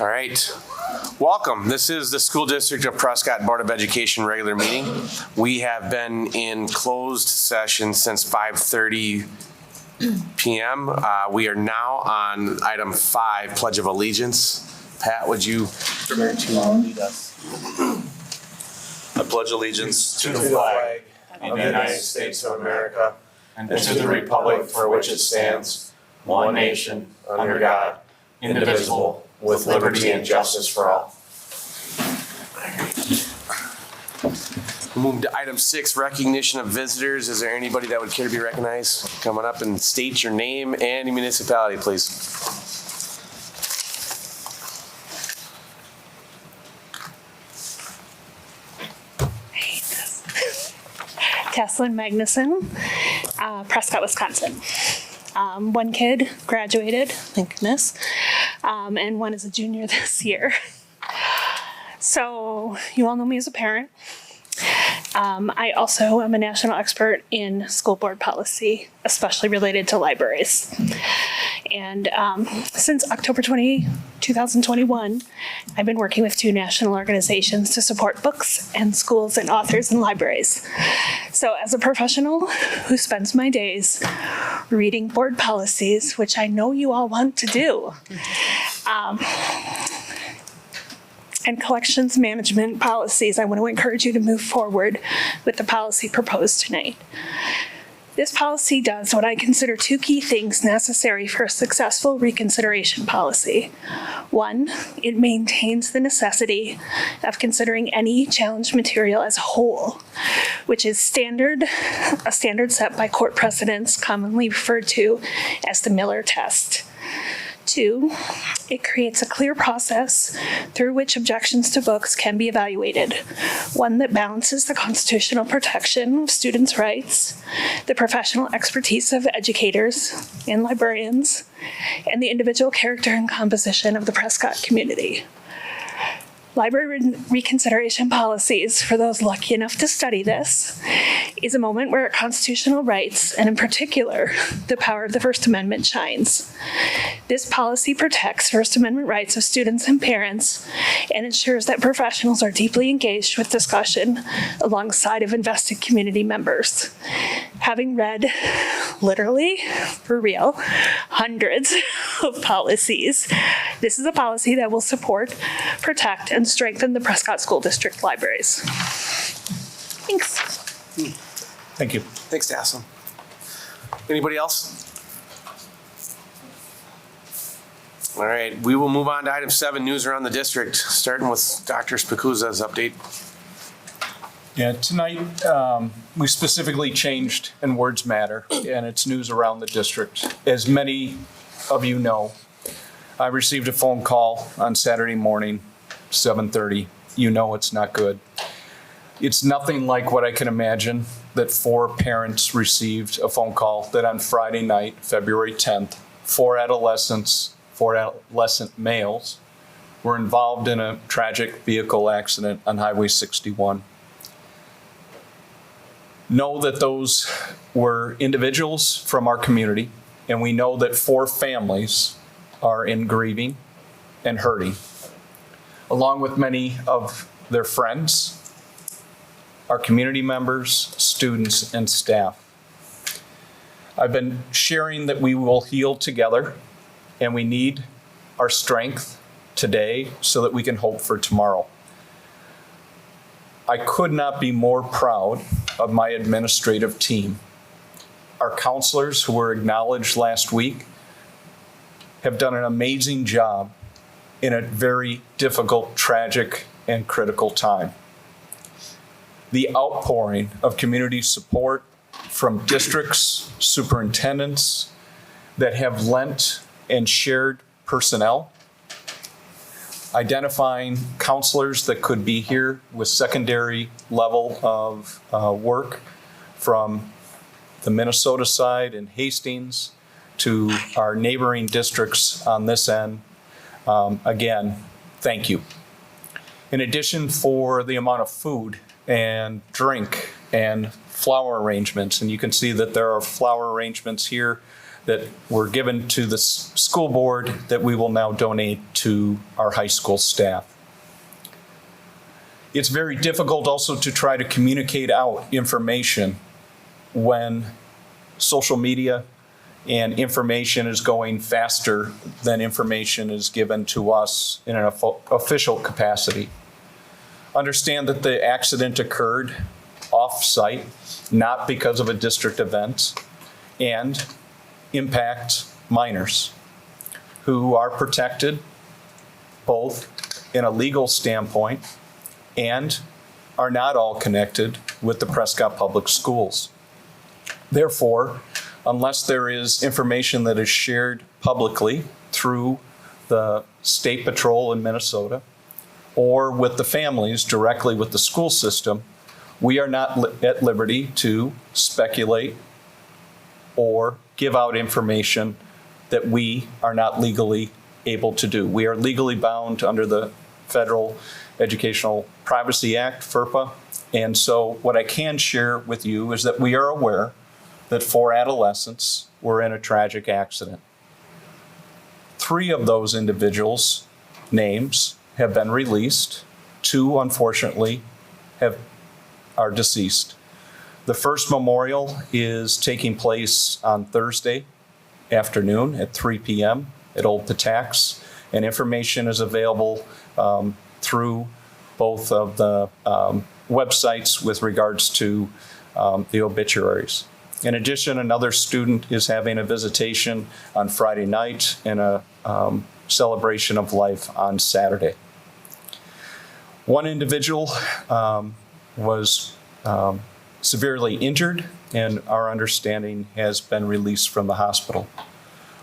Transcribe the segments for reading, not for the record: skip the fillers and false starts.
All right. Welcome. This is the School District of Prescott Board of Education regular meeting. We have been in closed session since 5:30 p.m. We are now on item 5, Pledge of Allegiance. Pat, would you prepare to lead us? I pledge allegiance to the flag of the United States of America and to the republic for which it stands, one nation, under God, indivisible, with liberty and justice for all. We'll move to item 6, recognition of visitors. Is there anybody that would care to be recognized? Come on up and state your name and your municipality, please. Teslin Magnuson, Prescott, Wisconsin. One kid graduated, thank goodness, and one is a junior this year. So you all know me as a parent. I also am a national expert in school board policy, especially related to libraries. And since October 2021, I've been working with 2 national organizations to support books and schools and authors and libraries. So as a professional who spends my days reading board policies, which I know you all want to do, and collections management policies, I want to encourage you to move forward with the policy proposed tonight. This policy does what I consider 2 key things necessary for a successful reconsideration policy. 1, it maintains the necessity of considering any challenge material as a whole, which is a standard set by court precedents commonly referred to as the Miller test. 2, it creates a clear process through which objections to books can be evaluated, one that balances the constitutional protection of students' rights, the professional expertise of educators and librarians, and the individual character and composition of the Prescott community. Library reconsideration policies, for those lucky enough to study this, is a moment where constitutional rights, and in particular, the power of the First Amendment shines. This policy protects First Amendment rights of students and parents and ensures that professionals are deeply engaged with discussion alongside of invested community members. Having read, literally, for real, hundreds of policies, this is a policy that will support, protect, and strengthen the Prescott School District libraries. Thanks. Thank you. Thanks, Tassim. Anybody else? All right, we will move on to item 7, news around the district, starting with Dr. Spikuza's update. Yeah, tonight we specifically changed and words matter, and it's news around the district. As many of you know, I received a phone call on Saturday morning, 7:30. You know it's not good. It's nothing like what I can imagine that 4 parents received a phone call that on Friday night, February 10th, 4 adolescent males were involved in a tragic vehicle accident on Highway 61. Know that those were individuals from our community, and we know that 4 families are in grieving and hurting, along with many of their friends, our community members, students, and staff. I've been sharing that we will heal together, and we need our strength today so that we can hope for tomorrow. I could not be more proud of my administrative team. Our counselors, who were acknowledged last week, have done an amazing job in a very difficult, tragic, and critical time. The outpouring of community support from districts, superintendents that have lent and shared personnel, identifying counselors that could be here with secondary level of work from the Minnesota side in Hastings to our neighboring districts on this end. Again, thank you. In addition, for the amount of food and drink and flower arrangements, and you can see that there are flower arrangements here that were given to the school board that we will now donate to our high school staff. It's very difficult also to try to communicate out information when social media and information is going faster than information is given to us in an official capacity. Understand that the accident occurred off-site, not because of a district event, and impact minors who are protected both in a legal standpoint and are not all connected with the Prescott Public Schools. Therefore, unless there is information that is shared publicly through the State Patrol in Minnesota or with the families directly with the school system, we are not at liberty to speculate or give out information that we are not legally able to do. We are legally bound under the Federal Educational Privacy Act, FERPA. And so what I can share with you is that we are aware that 4 adolescents were in a tragic accident. 3 of those individuals' names have been released. 2, unfortunately, are deceased. The first memorial is taking place on Thursday afternoon at 3 p.m. at Old Patax, and information is available through both of the websites with regards to the obituaries. In addition, another student is having a visitation on Friday night and a celebration of life on Saturday. One individual was severely injured, and our understanding has been released from the hospital.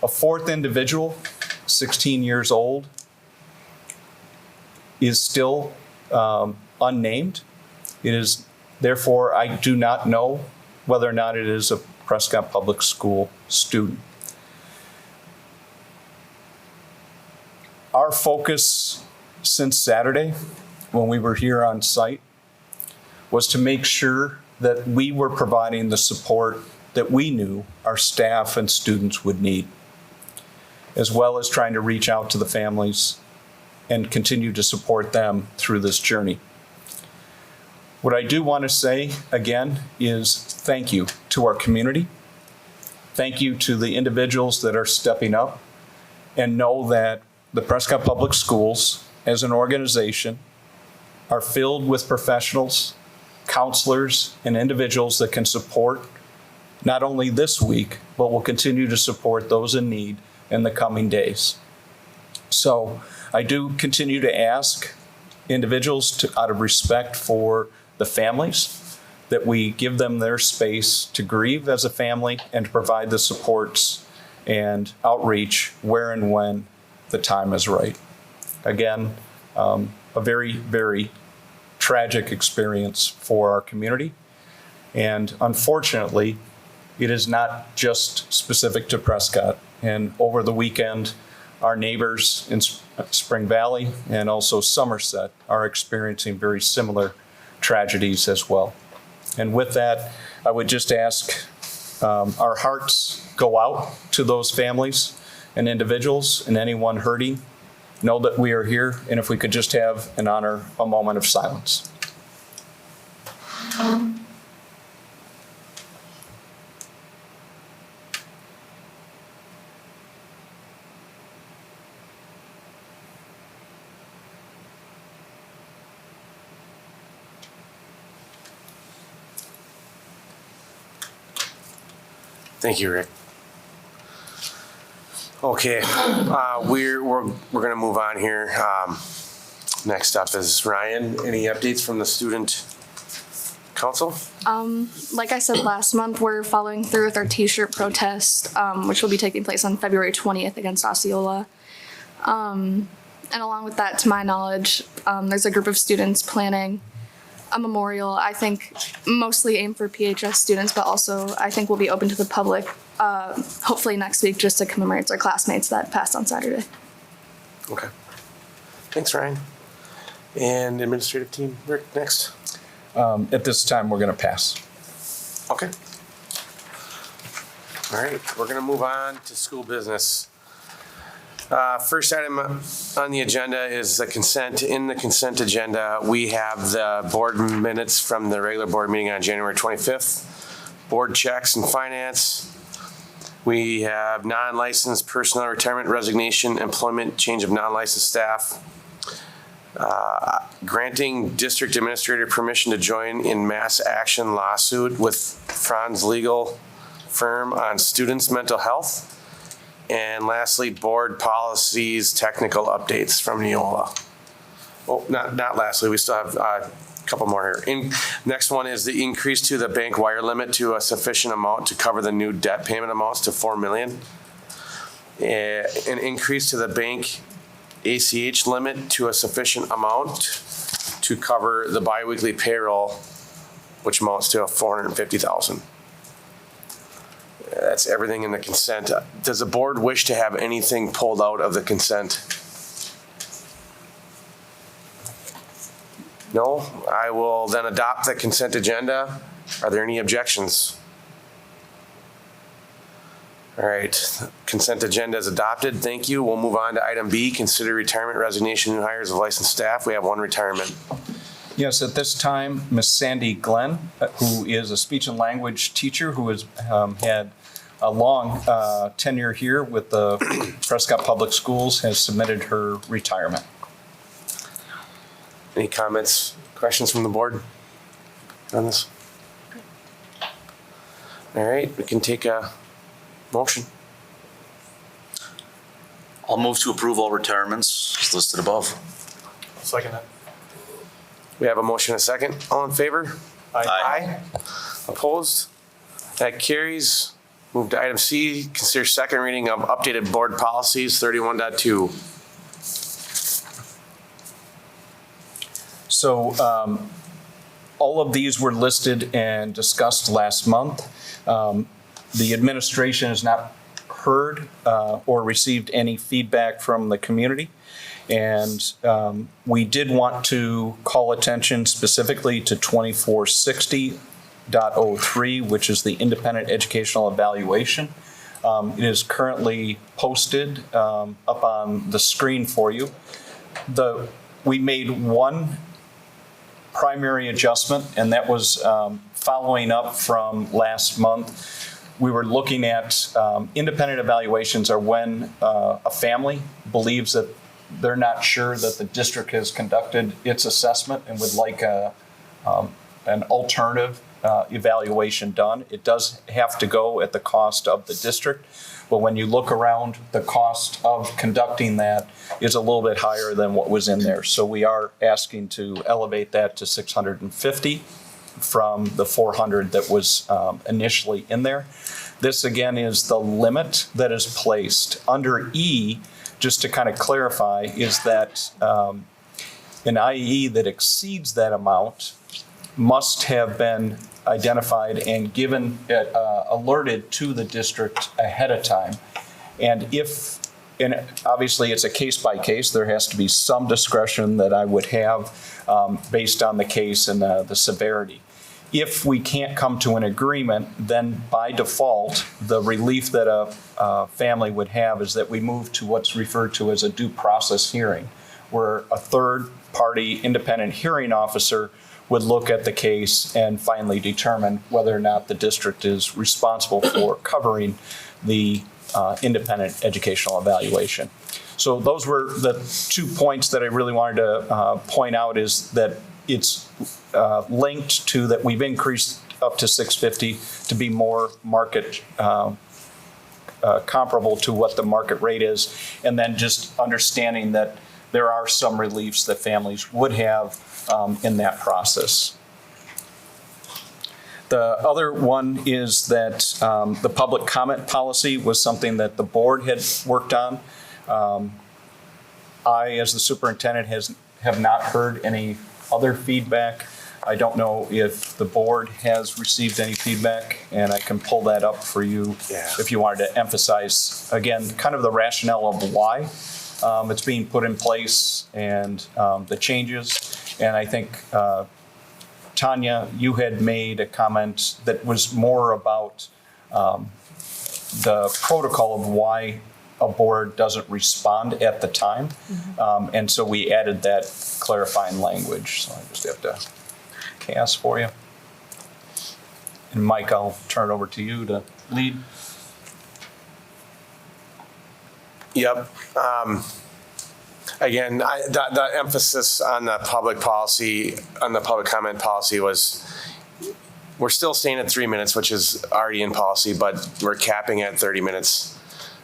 A 4th individual, 16 years old, is still unnamed. It is, therefore, I do not know whether or not it is a Prescott Public School student. Our focus since Saturday, when we were here on site, was to make sure that we were providing the support that we knew our staff and students would need, as well as trying to reach out to the families and continue to support them through this journey. What I do want to say, again, is thank you to our community. Thank you to the individuals that are stepping up, and know that the Prescott Public Schools, as an organization, are filled with professionals, counselors, and individuals that can support not only this week, but will continue to support those in need in the coming days. So I do continue to ask individuals to, out of respect for the families, that we give them their space to grieve as a family and to provide the supports and outreach where and when the time is right. Again, a very, very tragic experience for our community. And unfortunately, it is not just specific to Prescott. And over the weekend, our neighbors in Spring Valley and also Somerset are experiencing very similar tragedies as well. And with that, I would just ask our hearts go out to those families and individuals and anyone hurting. Know that we are here, and if we could just have and honor a moment of silence. Thank you, Rick. Okay, we're gonna move on here. Next up is Ryan. Any updates from the student council? Like I said last month, we're following through with our t-shirt protest, which will be taking place on February 20th against Osceola. And along with that, to my knowledge, there's a group of students planning a memorial, I think mostly aimed for PHS students, but also I think will be open to the public, hopefully next week, just to commemorate our classmates that passed on Saturday. Okay. Thanks, Ryan. And administrative team, Rick, next. At this time, we're going to pass. Okay. All right, we're gonna move on to school business. First item on the agenda is the consent. In the consent agenda, we have the board minutes from the regular board meeting on January 25th, board checks and finance. We have non-licensed personnel retirement resignation, employment change of non-licensed staff, granting district administrator permission to join in mass action lawsuit with Franz Legal Firm on students' mental health. And lastly, board policies, technical updates from Neola. Oh, not lastly, we still have a couple more here. Next one is the increase to the bank wire limit to a sufficient amount to cover the new debt payment amounts to $4 million. An increase to the bank ACH limit to a sufficient amount to cover the biweekly payroll, which amounts to $450,000. That's everything in the consent. Does the board wish to have anything pulled out of the consent? No? I will then adopt the consent agenda. Are there any objections? All right, consent agenda is adopted. Thank you. We'll move on to item B, consider retirement, resignation, new hires of licensed staff. We have one retirement. Yes, at this time, Ms. Sandy Glenn, who is a speech and language teacher who has had a long tenure here with the Prescott Public Schools, has submitted her retirement. Any comments, questions from the board on this? All right, we can take a motion. I'll move to approve all retirements as listed above. Second that. We have a motion, a second. All in favor? Aye. Opposed? That carries. Move to item C, consider second reading of updated board policies 31.2. So all of these were listed and discussed last month. The administration has not heard or received any feedback from the community. And we did want to call attention specifically to 2460.03, which is the independent educational evaluation. It is currently posted up on the screen for you. We made one primary adjustment, and that was following up from last month. We were looking at independent evaluations are when a family believes that they're not sure that the district has conducted its assessment and would like an alternative evaluation done. It does have to go at the cost of the district, but when you look around, the cost of conducting that is a little bit higher than what was in there. So we are asking to elevate that to $650 from the $400 that was initially in there. This again is the limit that is placed. Under E, just to kind of clarify, is that an IE that exceeds that amount must have been identified and given, alerted to the district ahead of time. And obviously it's a case by case, there has to be some discretion that I would have based on the case and the severity. If we can't come to an agreement, then by default, the relief that a family would have is that we move to what's referred to as a due process hearing, where a third-party independent hearing officer would look at the case and finally determine whether or not the district is responsible for covering the independent educational evaluation. So those were the 2 points that I really wanted to point out, is that it's linked to that we've increased up to $650 to be more market comparable to what the market rate is, and then just understanding that there are some reliefs that families would have in that process. The other one is that the public comment policy was something that the board had worked on. I, as the superintendent, have not heard any other feedback. I don't know if the board has received any feedback, and I can pull that up for you if you wanted to emphasize, again, kind of the rationale of why it's being put in place and the changes. And I think, Tanya, you had made a comment that was more about the protocol of why a board doesn't respond at the time. And so we added that clarifying language. So I just have to chaos for you. And Mike, I'll turn it over to you to lead. Yep. Again, the emphasis on the public policy, on the public comment policy was, we're still staying at 3 minutes, which is already in policy, but we're capping at 30 minutes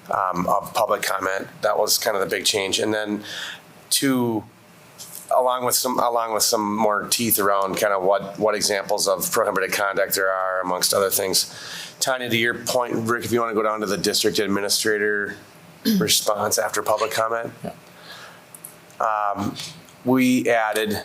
of public comment. That was kind of the big change. And then along with some more teeth around kind of what examples of prohibited conduct there are, amongst other things. Tanya, to your point, Rick, if you want to go down to the district administrator response after public comment. Yeah. We added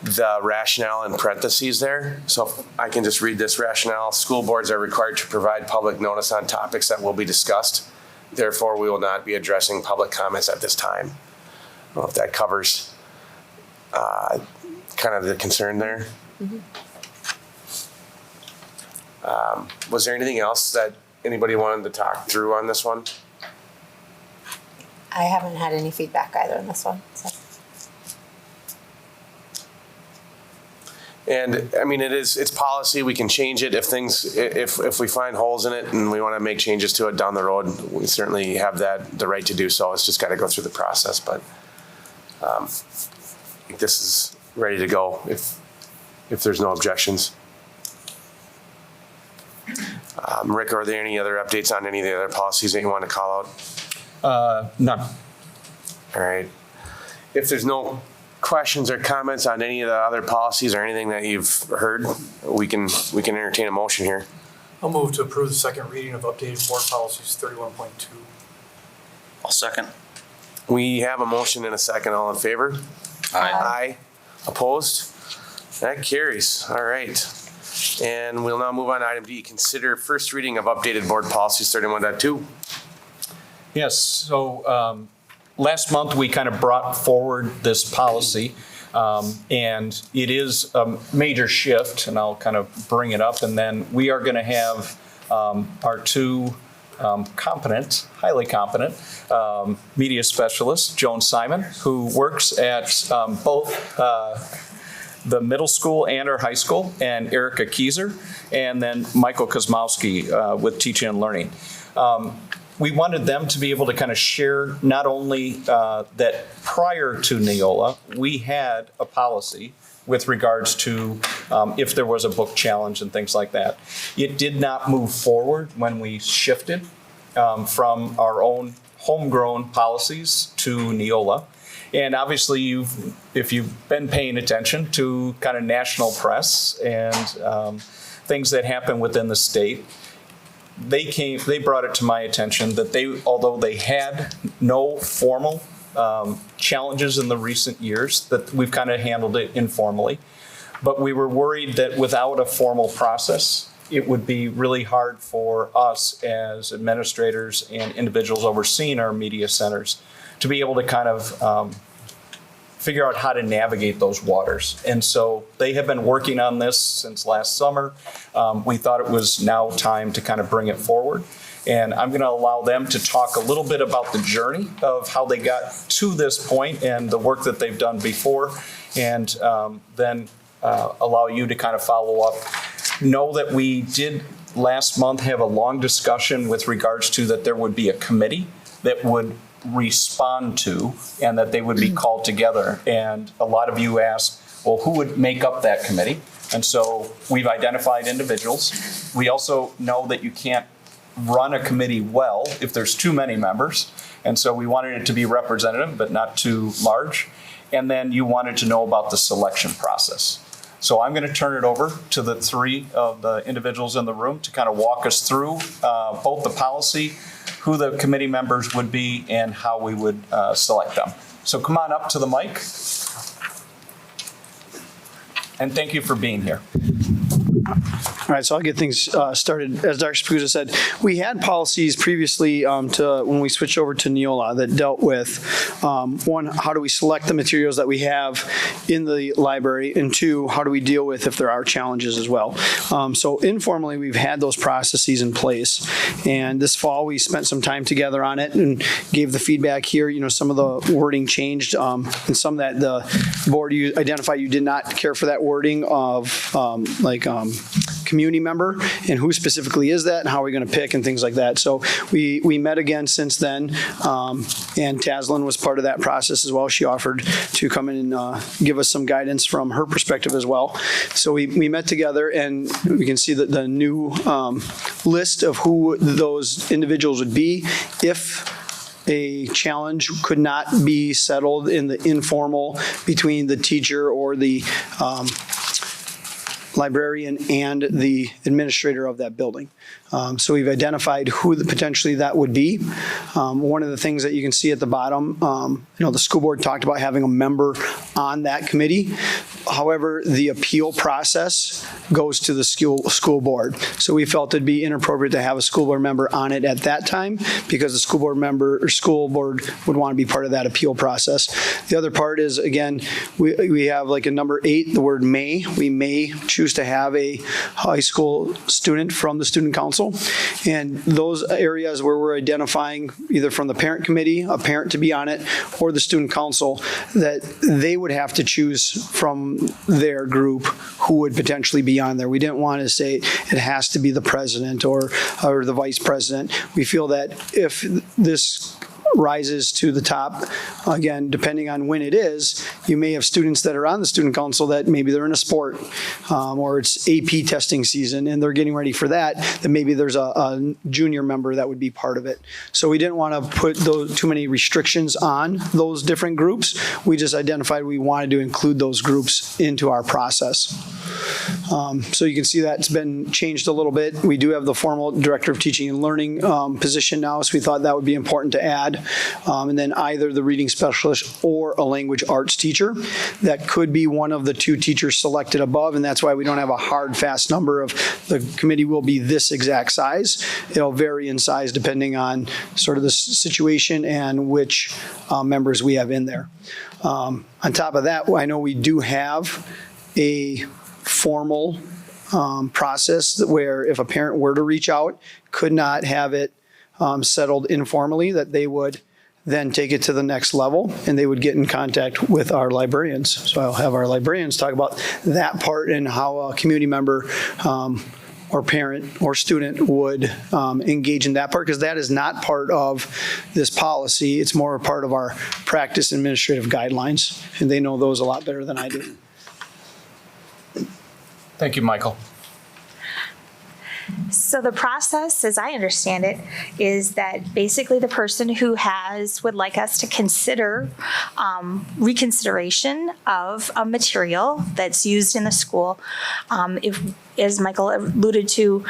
the rationale in parentheses there. So if I can just read this rationale. School boards are required to provide public notice on topics that will be discussed. Therefore, we will not be addressing public comments at this time. I don't know if that covers kind of the concern there. Was there anything else that anybody wanted to talk through on this one? I haven't had any feedback either on this one. So. And I mean, it's policy. We can change it if we find holes in it and we want to make changes to it down the road. We certainly have the right to do so. It's just got to go through the process. But I think this is ready to go if there's no objections. Rick, are there any other updates on any of the other policies that you want to call out? None. All right. If there's no questions or comments on any of the other policies or anything that you've heard, we can entertain a motion here. I'll move to approve the second reading of updated board policies 31.2. I'll second. We have a motion and a second. All in favor? Aye. Opposed? That carries. All right. And we'll now move on to item D. Consider first reading of updated board policies 31.2. Yes, so last month we kind of brought forward this policy, and it is a major shift, and I'll kind of bring it up, and then we are going to have our two highly competent media specialists, Joan Simon, who works at both the middle school and our high school, and Erica Kieser, and then Michael Kozmowski with Teaching and Learning. We wanted them to be able to kind of share not only that prior to Neola, we had a policy with regards to if there was a book challenge and things like that. It did not move forward when we shifted from our own homegrown policies to Neola. And obviously, if you've been paying attention to kind of national press and things that happen within the state, they brought it to my attention that although they had no formal challenges in the recent years, that we've kind of handled it informally. But we were worried that without a formal process, it would be really hard for us as administrators and individuals overseeing our media centers to be able to kind of figure out how to navigate those waters. And so they have been working on this since last summer. We thought it was now time to kind of bring it forward. And I'm going to allow them to talk a little bit about the journey of how they got to this point and the work that they've done before, and then allow you to kind of follow up. Know that we did last month have a long discussion with regards to that there would be a committee that would respond to, and that they would be called together. And a lot of you asked, well, who would make up that committee? And so we've identified individuals. We also know that you can't run a committee well if there's too many members. And so we wanted it to be representative, but not too large. And then you wanted to know about the selection process. So I'm going to turn it over to the three of the individuals in the room to kind of walk us through both the policy, who the committee members would be, and how we would select them. So come on up to the mic. And thank you for being here. All right, so I'll get things started. As Dr. Spaguzza said, we had policies previously when we switched over to Neola that dealt with, one, how do we select the materials that we have in the library, and two, how do we deal with if there are challenges as well. So informally, we've had those processes in place, and this fall we spent some time together on it and gave the feedback here. You know, some of the wording changed, and some that the board you identified you did not care for that wording of community member and who specifically is that and how are we going to pick and things like that. So we met again since then, and Taslin was part of that process as well. She offered to come in and give us some guidance from her perspective as well. So we met together, and we can see that the new list of who those individuals would be if a challenge could not be settled in the informal between the teacher or the librarian and the administrator of that building. So we've identified who potentially that would be. One of the things that you can see at the bottom, the school board talked about having a member on that committee. However, the appeal process goes to the school board. So we felt it'd be inappropriate to have a school board member on it at that time because the school board member or school board would want to be part of that appeal process. The other part is, again, we have like a number 8, the word may. We may choose to have a high school student from the student council. And those areas where we're identifying either from the parent committee, a parent to be on it, or the student council, that they would have to choose from their group who would potentially be on there. We didn't want to say it has to be the president or the vice president. We feel that if this rises to the top, again, depending on when it is, you may have students that are on the student council that maybe they're in a sport or it's AP testing season and they're getting ready for that, then maybe there's a junior member that would be part of it. So we didn't want to put too many restrictions on those different groups. We just identified we wanted to include those groups into our process. So you can see that's been changed a little bit. We do have the formal director of teaching and learning position now, so we thought that would be important to add. And then either the reading specialist or a language arts teacher. That could be one of the 2 teachers selected above, and that's why we don't have a hard, fast number of the committee will be this exact size. It'll vary in size depending on sort of the situation and which members we have in there. On top of that, I know we do have a formal process where if a parent were to reach out, could not have it settled informally, that they would then take it to the next level and they would get in contact with our librarians. So I'll have our librarians talk about that part and how a community member or parent or student would engage in that part, because that is not part of this policy. It's more a part of our practice administrative guidelines, and they know those a lot better than I do. Thank you, Michael. So the process, as I understand it, is that basically the person who would like us to consider reconsideration of a material that's used in the school, if, as Michael alluded to,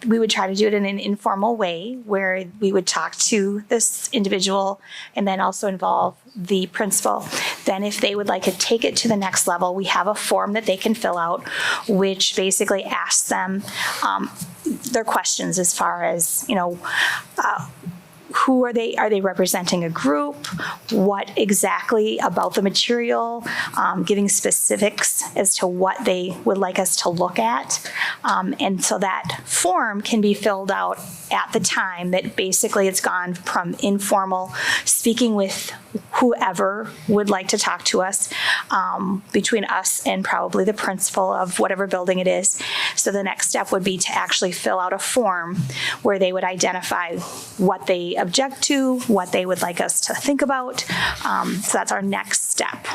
we would try to do it in an informal way where we would talk to this individual and then also involve the principal. Then if they would like to take it to the next level, we have a form that they can fill out, which basically asks them their questions as far as, who are they? Are they representing a group? What exactly about the material? Giving specifics as to what they would like us to look at. And so that form can be filled out at the time that basically it's gone from informal speaking with whoever would like to talk to us, between us and probably the principal of whatever building it is. So the next step would be to actually fill out a form where they would identify what they object to, what they would like us to think about. So that's our next step.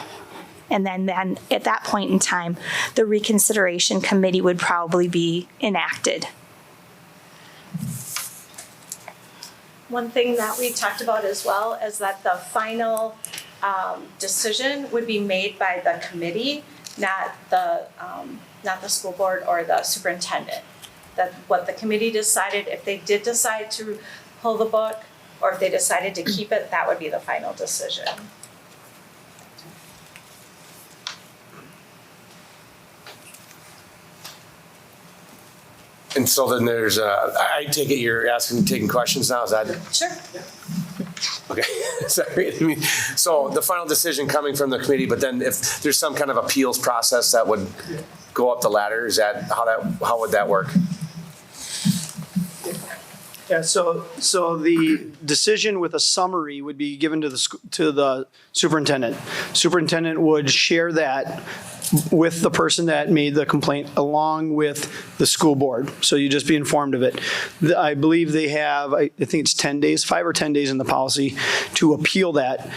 And then at that point in time, the reconsideration committee would probably be enacted. One thing that we talked about as well is that the final decision would be made by the committee, not the school board or the superintendent. That what the committee decided, if they did decide to pull the book or if they decided to keep it, that would be the final decision. And so then there's, I take it you're taking questions now, is that? Sure. Okay, sorry. I mean, so the final decision coming from the committee, but then if there's some kind of appeals process that would go up the ladder, is that, how would that work? Yeah, so the decision with a summary would be given to the superintendent. Superintendent would share that with the person that made the complaint along with the school board. So you just be informed of it. I believe they have, I think it's 10 days, 5 or 10 days in the policy to appeal that.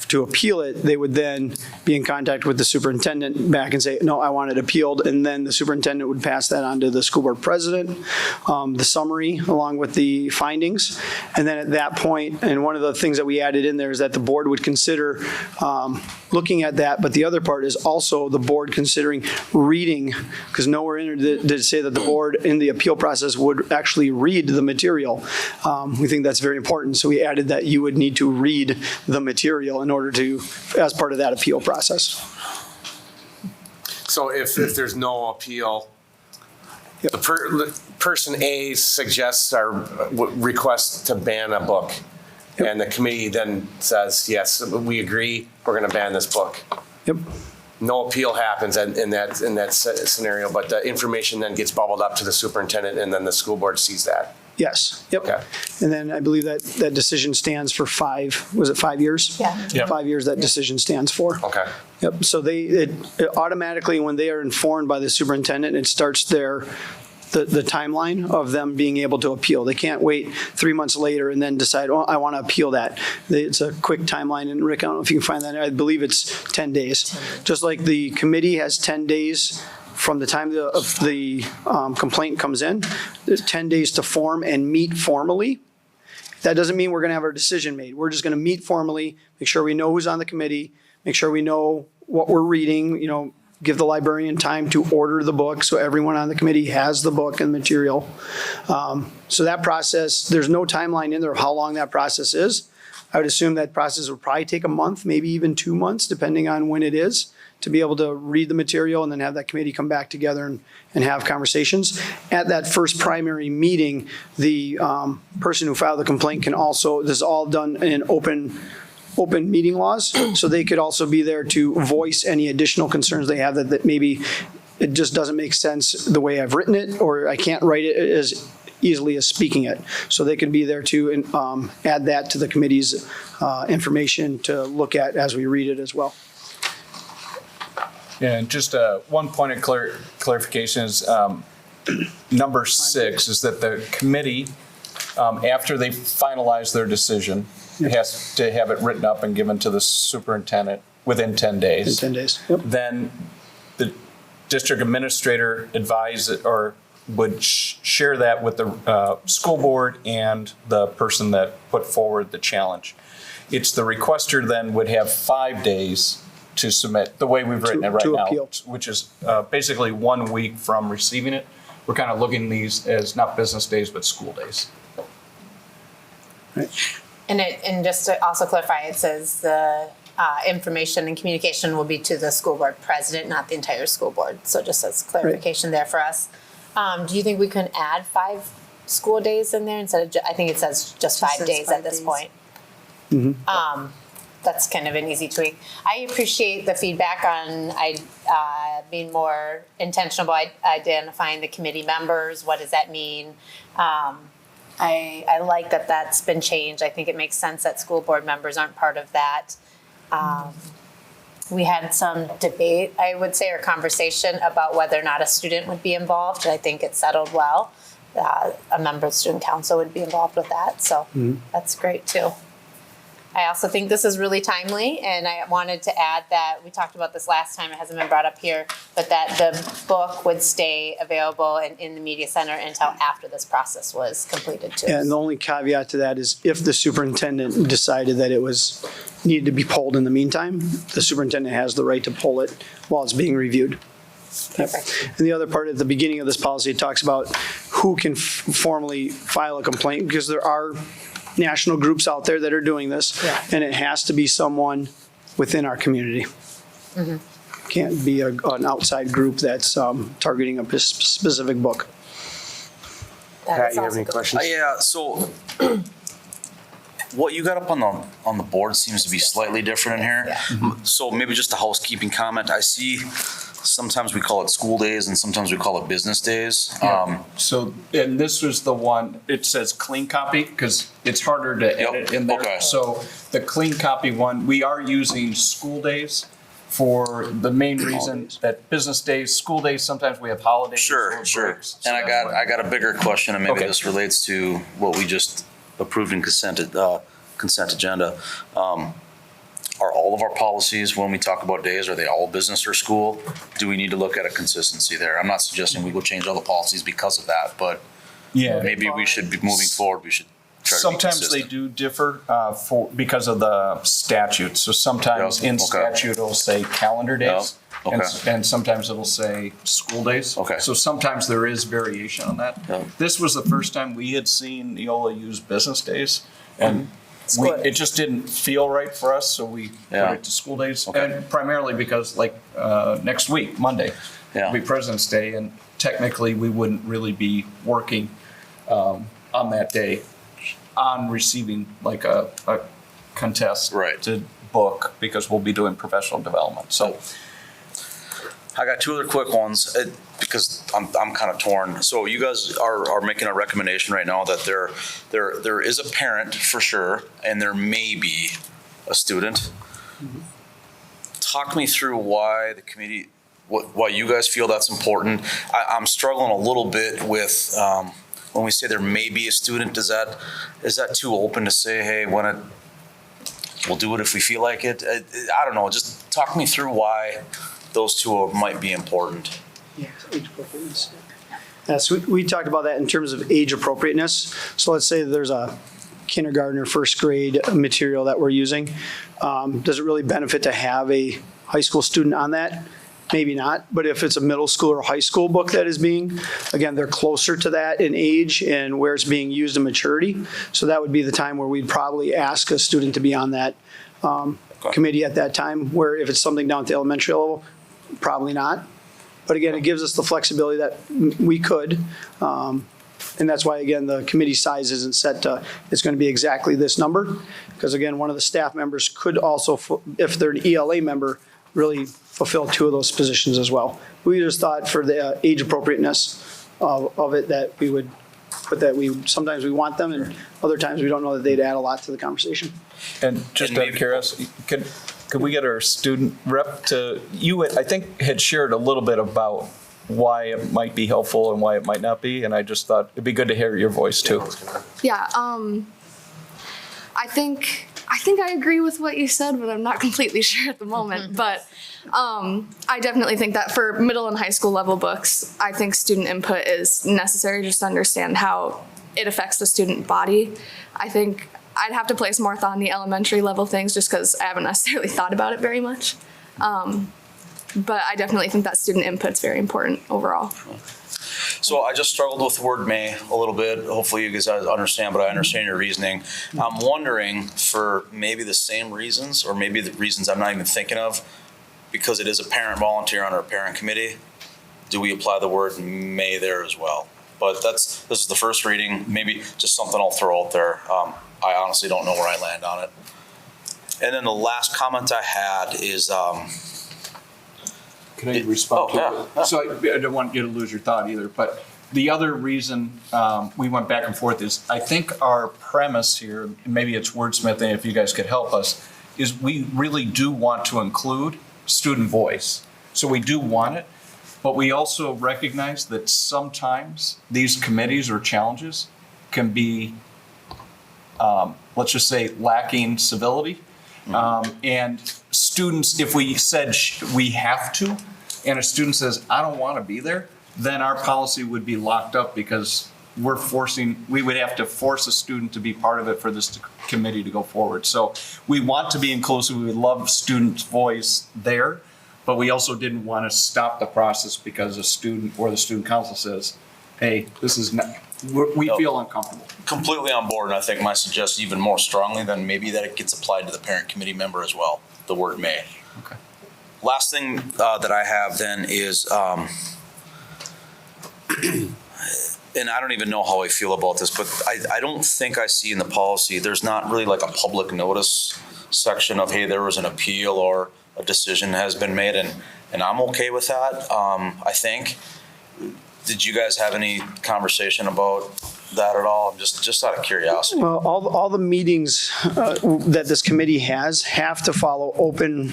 To appeal it, they would then be in contact with the superintendent back and say, no, I want it appealed. And then the superintendent would pass that on to the school board president, the summary along with the findings. And then at that point, and one of the things that we added in there is that the board would consider looking at that. But the other part is also the board considering reading, because nowhere in there did it say that the board in the appeal process would actually read the material. We think that's very important. So we added that you would need to read the material in order to, as part of that appeal process. So if there's no appeal, Yep. the person A suggests or requests to ban a book, Yep. and the committee then says, yes, we agree, we're going to ban this book. Yep. No appeal happens in that scenario, but the information then gets bubbled up to the superintendent, and then the school board sees that. Yes. Yep. Okay. And then I believe that decision stands for 5 years? Yeah. Yep. 5 years that decision stands for. Okay. Yep. So it automatically, when they are informed by the superintendent, it starts the timeline of them being able to appeal. They can't wait 3 months later and then decide, oh, I want to appeal that. It's a quick timeline. And Rick, I don't know if you can find that. I believe it's 10 days. Just like the committee has 10 days from the time the complaint comes in, there's 10 days to form and meet formally. That doesn't mean we're going to have our decision made. We're just going to meet formally, make sure we know who's on the committee, make sure we know what we're reading, give the librarian time to order the book so everyone on the committee has the book and material. So that process, there's no timeline in there of how long that process is. I would assume that process would probably take a month, maybe even 2 months, depending on when it is, to be able to read the material and then have that committee come back together and have conversations. At that first primary meeting, the person who filed the complaint can also, this is all done in open meeting laws, so they could also be there to voice any additional concerns they have that maybe it just doesn't make sense the way I've written it, or I can't write it as easily as speaking it. So they could be there to add that to the committee's information to look at as we read it as well. Yeah, and just one point of clarification is number 6 is that the committee, after they finalize their decision, has to have it written up and given to the superintendent within 10 days. In 10 days. Yep. Then the district administrator would share that with the school board and the person that put forward the challenge. It's the requester then would have 5 days to submit, the way we've written it right now, appeal. which is basically 1 week from receiving it. We're kind of looking at these as not business days, but school days. Right. And just to also clarify, it says the information and communication will be to the school board president, not the entire school board. So just as clarification there for us. Do you think we can add 5 school days in there instead of, I think it says just 5 days at this point. That's kind of an easy tweak. I appreciate the feedback on being more intentional about identifying the committee members. What does that mean? I like that that's been changed. I think it makes sense that school board members aren't part of that. We had some debate, I would say, or conversation about whether or not a student would be involved. I think it settled well. A member of the student council would be involved with that. So that's great too. I also think this is really timely, and I wanted to add that we talked about this last time, it hasn't been brought up here, but that the book would stay available in the media center until after this process was completed too. And the only caveat to that is if the superintendent decided that it needed to be pulled in the meantime, the superintendent has the right to pull it while it's being reviewed. Perfect. And the other part at the beginning of this policy, it talks about who can formally file a complaint, because there are national groups out there that are doing this, and it has to be someone within our community. Can't be an outside group that's targeting a specific book. Pat, you have any questions? Yeah, so what you got up on the board seems to be slightly different in here. Yeah. So maybe just a housekeeping comment. I see sometimes we call it school days and sometimes we call it business days. So, and this was the one, it says clean copy, because it's harder to edit in there. Okay. So the clean copy one, we are using school days for the main reason that business days, school days, sometimes we have holidays. Sure, or sure. breaks. And I got a bigger question, and maybe Okay. this relates to what we just approved in consent agenda. Are all of our policies, when we talk about days, are they all business or school? Do we need to look at a consistency there? I'm not suggesting we go change all the policies because of that, but Yeah. maybe we should be moving forward, we should try to be Sometimes they consistent. do differ because of the statute. So sometimes Yeah, in okay. statute, it'll say calendar days. Yeah, okay. And sometimes it'll say school days. Okay. So sometimes there is variation on that. Yeah. This was the first time we had seen Neola use business days. And it just didn't feel right for us, so we put Yeah. it to school days. Okay. And primarily because like next week, Monday, Yeah. will be President's Day, and technically we wouldn't really be working on that day on receiving like a contest Right. to book, because we'll be doing professional development. So I got two other quick ones, because I'm kind of torn. So you guys are making a recommendation right now that there is a parent for sure, and there may be a student. Talk me through why the committee, why you guys feel that's important. I'm struggling a little bit with, when we say there may be a student, is that too open to say, hey, we'll do it if we feel like it? I don't know, just talk me through why those two might be important. Yeah, age appropriateness. Yeah, so we talked about that in terms of age appropriateness. So let's say there's a kindergarten or first grade material that we're using. Does it really benefit to have a high school student on that? Maybe not, but if it's a middle school or high school book that is being, again, they're closer to that in age and where it's being used in maturity. So that would be the time where we'd probably ask a student to be on that committee at that time, where if it's something down at the elementary level, probably not. But again, it gives us the flexibility that we could. And that's why, again, the committee size isn't set to, it's going to be exactly this number. Because again, one of the staff members could also, if they're an ELA member, really fulfill two of those positions as well. We just thought for the age appropriateness of it that we would put that sometimes we want them and other times we don't know that they'd add a lot to the conversation. And just out of curiosity, could we get our student rep to, you, I think, had shared a little bit about why it might be helpful and why it might not be, and I just thought it'd be good to hear your voice too. Yeah, I think I agree with what you said, but I'm not completely sure at the moment. But I definitely think that for middle and high school level books, I think student input is necessary just to understand how it affects the student body. I think I'd have to place more thought on the elementary level things just because I haven't necessarily thought about it very much. But I definitely think that student input's very important overall. So I just struggled with the word may a little bit. Hopefully you guys understand, but I understand your reasoning. I'm wondering, for maybe the same reasons, or maybe the reasons I'm not even thinking of, because it is a parent volunteer on our parent committee, do we apply the word may there as well? But this is the first reading, maybe just something I'll throw out there. I honestly don't know where I land on it. And then the last comment I had is, Can I respond to yeah. that? So I don't want you to lose your thought either, but the other reason we went back and forth is I think our premise here, and maybe it's wordsmithing if you guys could help us, is we really do want to include student voice. So we do want it, but we also recognize that sometimes these committees or challenges can be, let's just say, lacking civility. And students, if we said we have to, and a student says, I don't want to be there, then our policy would be locked up because we would have to force a student to be part of it for this committee to go forward. So we want to be inclusive. We would love student voice there, but we also didn't want to stop the process because a student or the student council says, hey, this is not, we feel uncomfortable. completely on board, and I think mine suggests even more strongly than maybe that it gets applied to the parent committee member as well, the word may. Okay. Last thing that I have then is, and I don't even know how I feel about this, but I don't think I see in the policy, there's not really like a public notice section of, hey, there was an appeal or a decision has been made, and I'm okay with that, I think. Did you guys have any conversation about that at all? Just out of curiosity. Well, all the meetings that this committee has have to follow open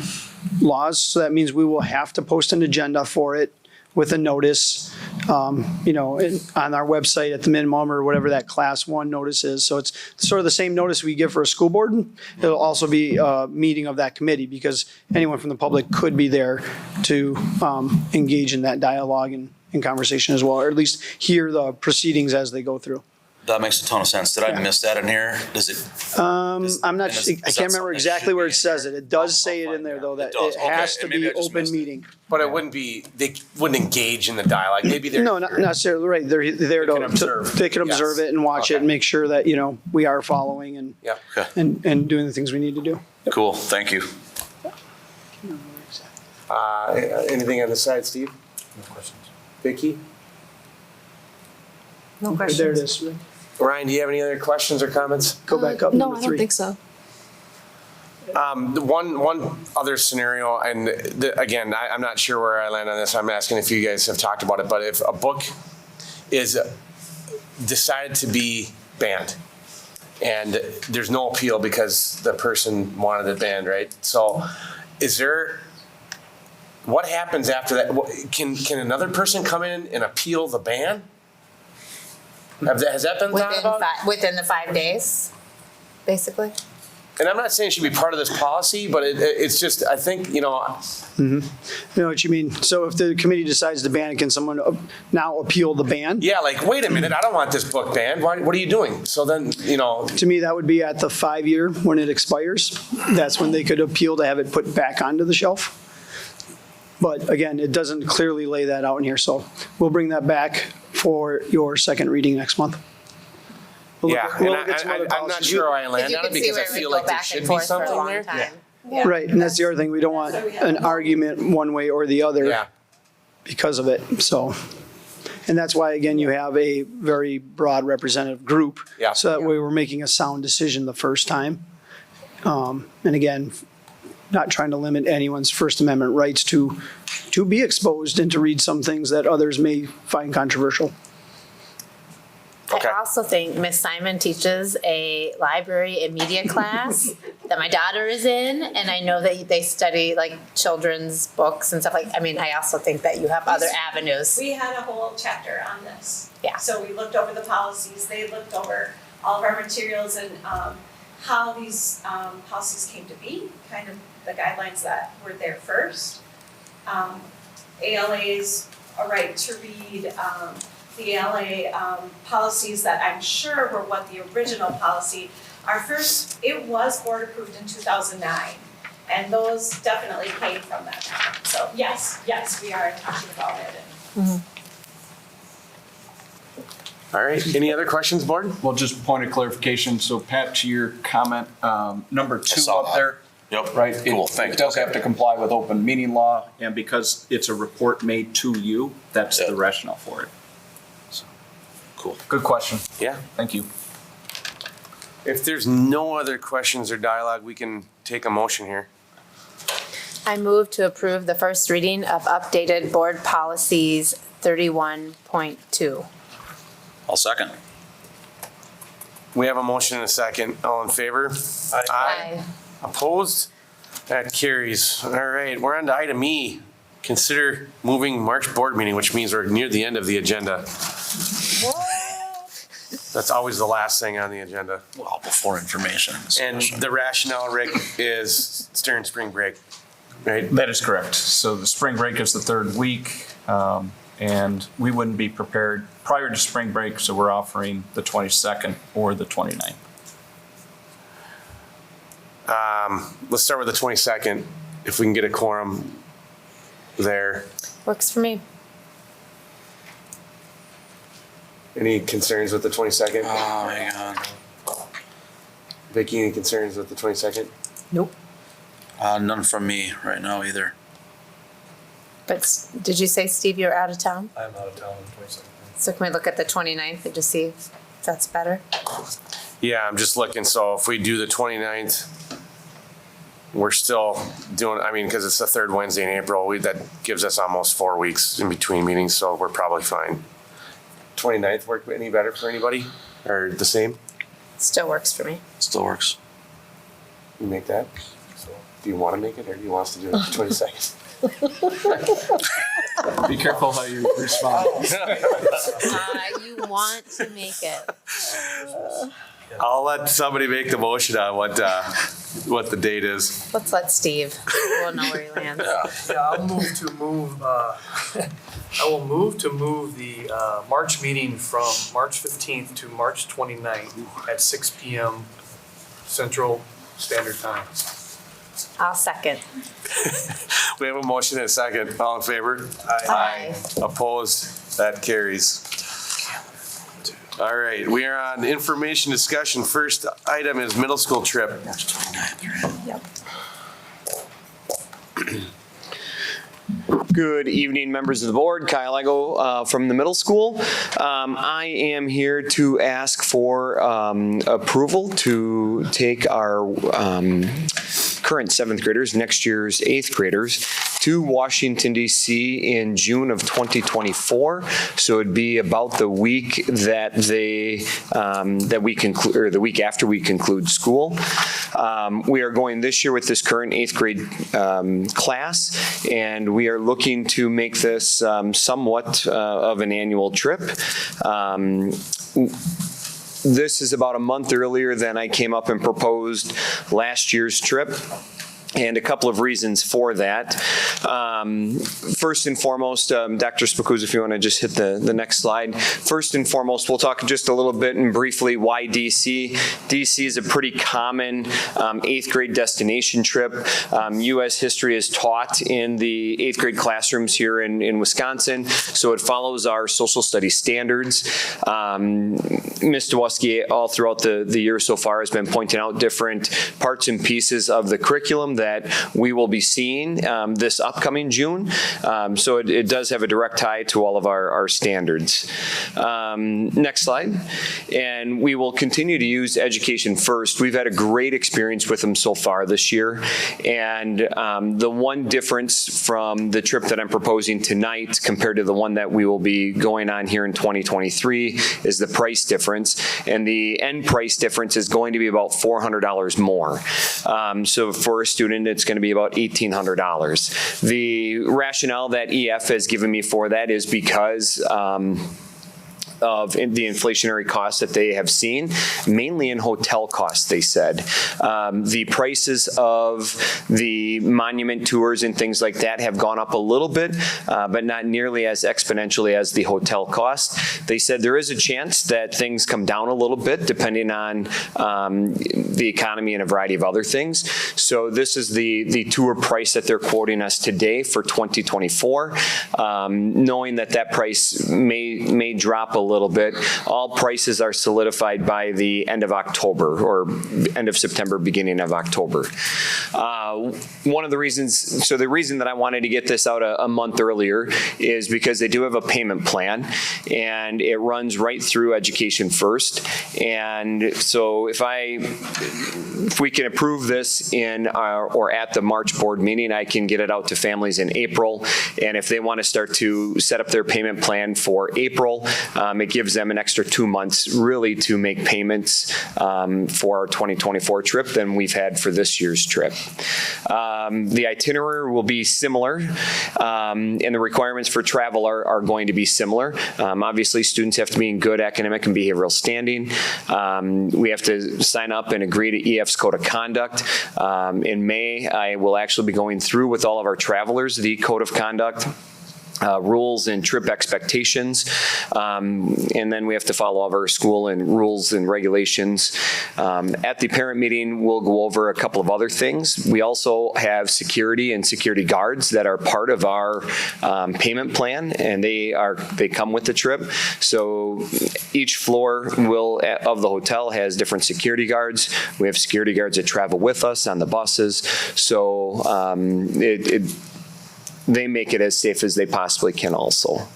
laws. So that means we will have to post an agenda for it with a notice, on our website at the minimum or whatever that class 1 notice is. So it's sort of the same notice we give for a school board. It'll also be a meeting of that committee because anyone from the public could be there to engage in that dialogue and conversation as well, or at least hear the proceedings as they go through. That makes a ton of sense. Did I miss that in here? Does it? I'm not, I can't remember exactly where it says it. It does say it in there though, that does. it has Okay, to and maybe be I just open missed it. meeting. But it wouldn't be, they wouldn't engage in the dialogue. Maybe they're. No, not necessarily, right. They're there can to, observe. they can observe Yes. it and watch it Okay. and make sure that, we are following and, Yeah. Okay, and doing the things we need to do. cool, thank you. Anything on this side, Steve? No questions. Vicky? No There it is. Ryan, do you have any other questions or comments? Go back up, No, number I don't 3. think so. The one other scenario, and again, I'm not sure where I land on this. I'm asking if you guys have talked about it, but if a book is decided to be banned and there's no appeal because the person wanted it banned, right? So what happens after that? Can another person come in and appeal the ban? Has that been thought about? Within the 5 days, basically? And I'm not saying it should be part of this policy, but it's just, I think, I know what you mean. So if the committee decides to ban it, can someone now appeal the ban? yeah, like, wait a minute, I don't want this book banned. What are you doing? So then, To me, that would be at the 5-year when it expires. That's when they could appeal to have it put back onto the shelf. But again, it doesn't clearly lay that out in here, so we'll bring that back for your second reading next month. We'll look yeah, at- and we'll look at some other I'm not policies. sure where I Because land you on it can see because I where we feel go like there back should and be forth for a something long there. time. Right, and that's the other thing, we don't want an argument one way or the other Yeah, because of it, so. And that's why, again, you have a very broad representative group. Yeah. So that way we're making a sound decision the first time. And again, not trying to limit anyone's First Amendment rights to be exposed and to read some things that others may find controversial. Okay. I also think Miss Simon teaches a library and media class that my daughter is in, and I know that they study like children's books and stuff I also think that you have other avenues. We had a whole chapter on this. Yeah. So we looked over the policies, they looked over all of our materials and how these policies came to be, kind of the guidelines that were there first. ALA's a right to read, the ALA policies that I'm sure were what the original policy. Our first, it was board approved in 2009, and those definitely came from that time. So yes, we are talking about it. all right. Any other questions, board? Well, just point of clarification. So Pat, to your comment, number 2 saw up that. there. Yep. Right? Cool, thank It you. does have to comply with open meeting law, and because it's a report made to you, that's Yeah. the rationale for it. Cool. Good question. Yeah. Thank you. If there's no other questions or dialogue, we can take a motion here. I move to approve the first reading of updated board policies 31.2. I'll second. We have a motion and a second. All in favor? Aye. Opposed? That carries. All right, we're on to item E. Consider moving March board meeting, which means we're near the end of the agenda. That's always the last thing on the agenda. Well, before information. And the rationale, Rick, is during spring break, right? That is correct. So the spring break is the 3rd week, and we wouldn't be prepared prior to spring break, so we're offering the 22nd or the 29th. Let's start with the 22nd, if we can get a quorum there. Works for me. Any concerns with the 22nd? Oh, hang on. Vicky, any concerns with the 22nd? Nope. None from me right now either. But did you say, Steve, you're out of town? I'm out of town on the 22nd. So can we look at the 29th and just see if that's better? Yeah, I'm just looking, so if we do the 29th, we're still doing, I mean, because it's the third Wednesday in April, that gives us almost 4 weeks in between meetings, so we're probably fine. 29th work any better for anybody, or the same? Still works for me. Still works. You make that? Do you want to make it, or do you want us to do it the 22nd? Be careful how you respond. You want to make it. I'll let somebody make the motion on what the date is. Let's let Steve. We'll know where he lands. Yeah, I will move to move the March meeting from March 15th to March 29th at 6 PM Central Standard Time. I'll second. We have a motion and a second. All in favor? Aye. Opposed? That carries. All right, we are on information discussion. First item is middle school trip. Yep. Good evening, members of the board. Kyle Lego from the middle school. I am here to ask for approval to take our current 7th graders, next year's 8th graders, to Washington, D.C. in June of 2024. So it'd be about the week that we conclude, or the week after we conclude school. We are going this year with this current 8th grade class, and we are looking to make this somewhat of an annual trip. This is about a month earlier than I came up and proposed last year's trip. And a couple of reasons for that. First and foremost, Dr. Spacuzza, if you want to just hit the next slide. First and foremost, we'll talk just a little bit and briefly why DC. DC is a pretty common 8th grade destination trip. U.S. history is taught in the 8th grade classrooms here in Wisconsin, so it follows our social studies standards. Ms. Dewosky, all throughout the year so far, has been pointing out different parts and pieces of the curriculum that we will be seeing this upcoming June. So it does have a direct tie to all of our standards. Next slide. And we will continue to use Education First. We've had a great experience with them so far this year. And the one difference from the trip that I'm proposing tonight compared to the one that we will be going on here in 2023 is the price difference. And the end price difference is going to be about $400 more. So for a student, it's going to be about $1,800. The rationale that EF has given me for that is because of the inflationary costs that they have seen, mainly in hotel costs, they said. The prices of the monument tours and things like that have gone up a little bit, but not nearly as exponentially as the hotel cost. They said there is a chance that things come down a little bit depending on the economy and a variety of other things. So this is the tour price that they're quoting us today for 2024, knowing that price may drop a little bit. All prices are solidified by the end of October or end of September, beginning of October. One of the reasons, so the reason that I wanted to get this out a month earlier is because they do have a payment plan and it runs right through Education First. And so if we can approve this in or at the March board meeting, I can get it out to families in April. And if they want to start to set up their payment plan for April, it gives them an extra 2 months really to make payments for our 2024 trip than we've had for this year's trip. The itinerary will be similar, and the requirements for travel are going to be similar. Obviously, students have to be in good academic and behavioral standing. We have to sign up and agree to EF's Code of Conduct. In May, I will actually be going through with all of our travelers the Code of Conduct. Rules and trip expectations, and then we have to follow all of our school and rules and regulations. At the parent meeting, we'll go over a couple of other things. We also have security and security guards that are part of our payment plan, and they come with the trip. So each floor of the hotel has different security guards. We have security guards that travel with us on the buses. So they make it as safe as they possibly can also.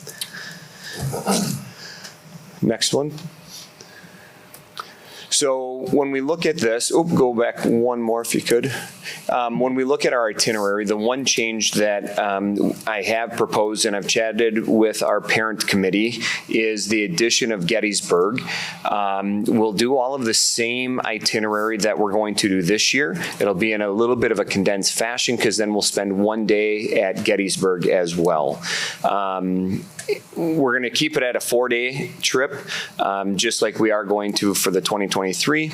Next one. So when we look at this, go back one more if you could. When we look at our itinerary, the one change that I have proposed and I've chatted with our parent committee is the addition of Gettysburg. We'll do all of the same itinerary that we're going to do this year. It'll be in a little bit of a condensed fashion because then we'll spend one day at Gettysburg as well. We're going to keep it at a 4-day trip, just like we are going to for the 2023.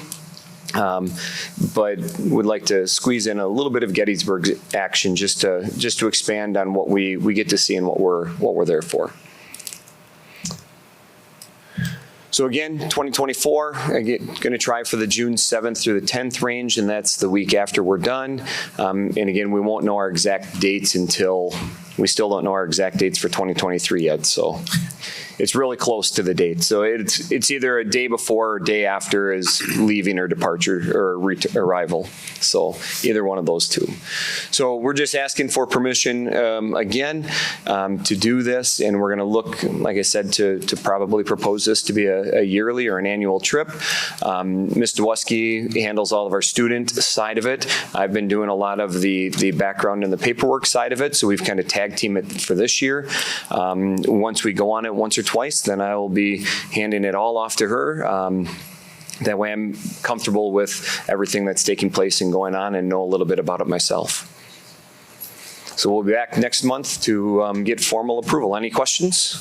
But would like to squeeze in a little bit of Gettysburg action just to expand on what we get to see and what we're there for. So again, 2024, going to try for the June 7th through the 10th range, and that's the week after we're done. And again, we won't know our exact dates until, we still don't know our exact dates for 2023 yet, so it's really close to the date. So it's either a day before or day after is leaving or departure or arrival. So either one of those two. So we're just asking for permission again to do this, and we're going to look, like I said, to probably propose this to be a yearly or an annual trip. Ms. Dwoski handles all of our student side of it. I've been doing a lot of the background and the paperwork side of it, so we've kind of tag team it for this year. Once we go on it once or twice, then I will be handing it all off to her. That way I'm comfortable with everything that's taking place and going on and know a little bit about it myself. So we'll be back next month to get formal approval. Any questions?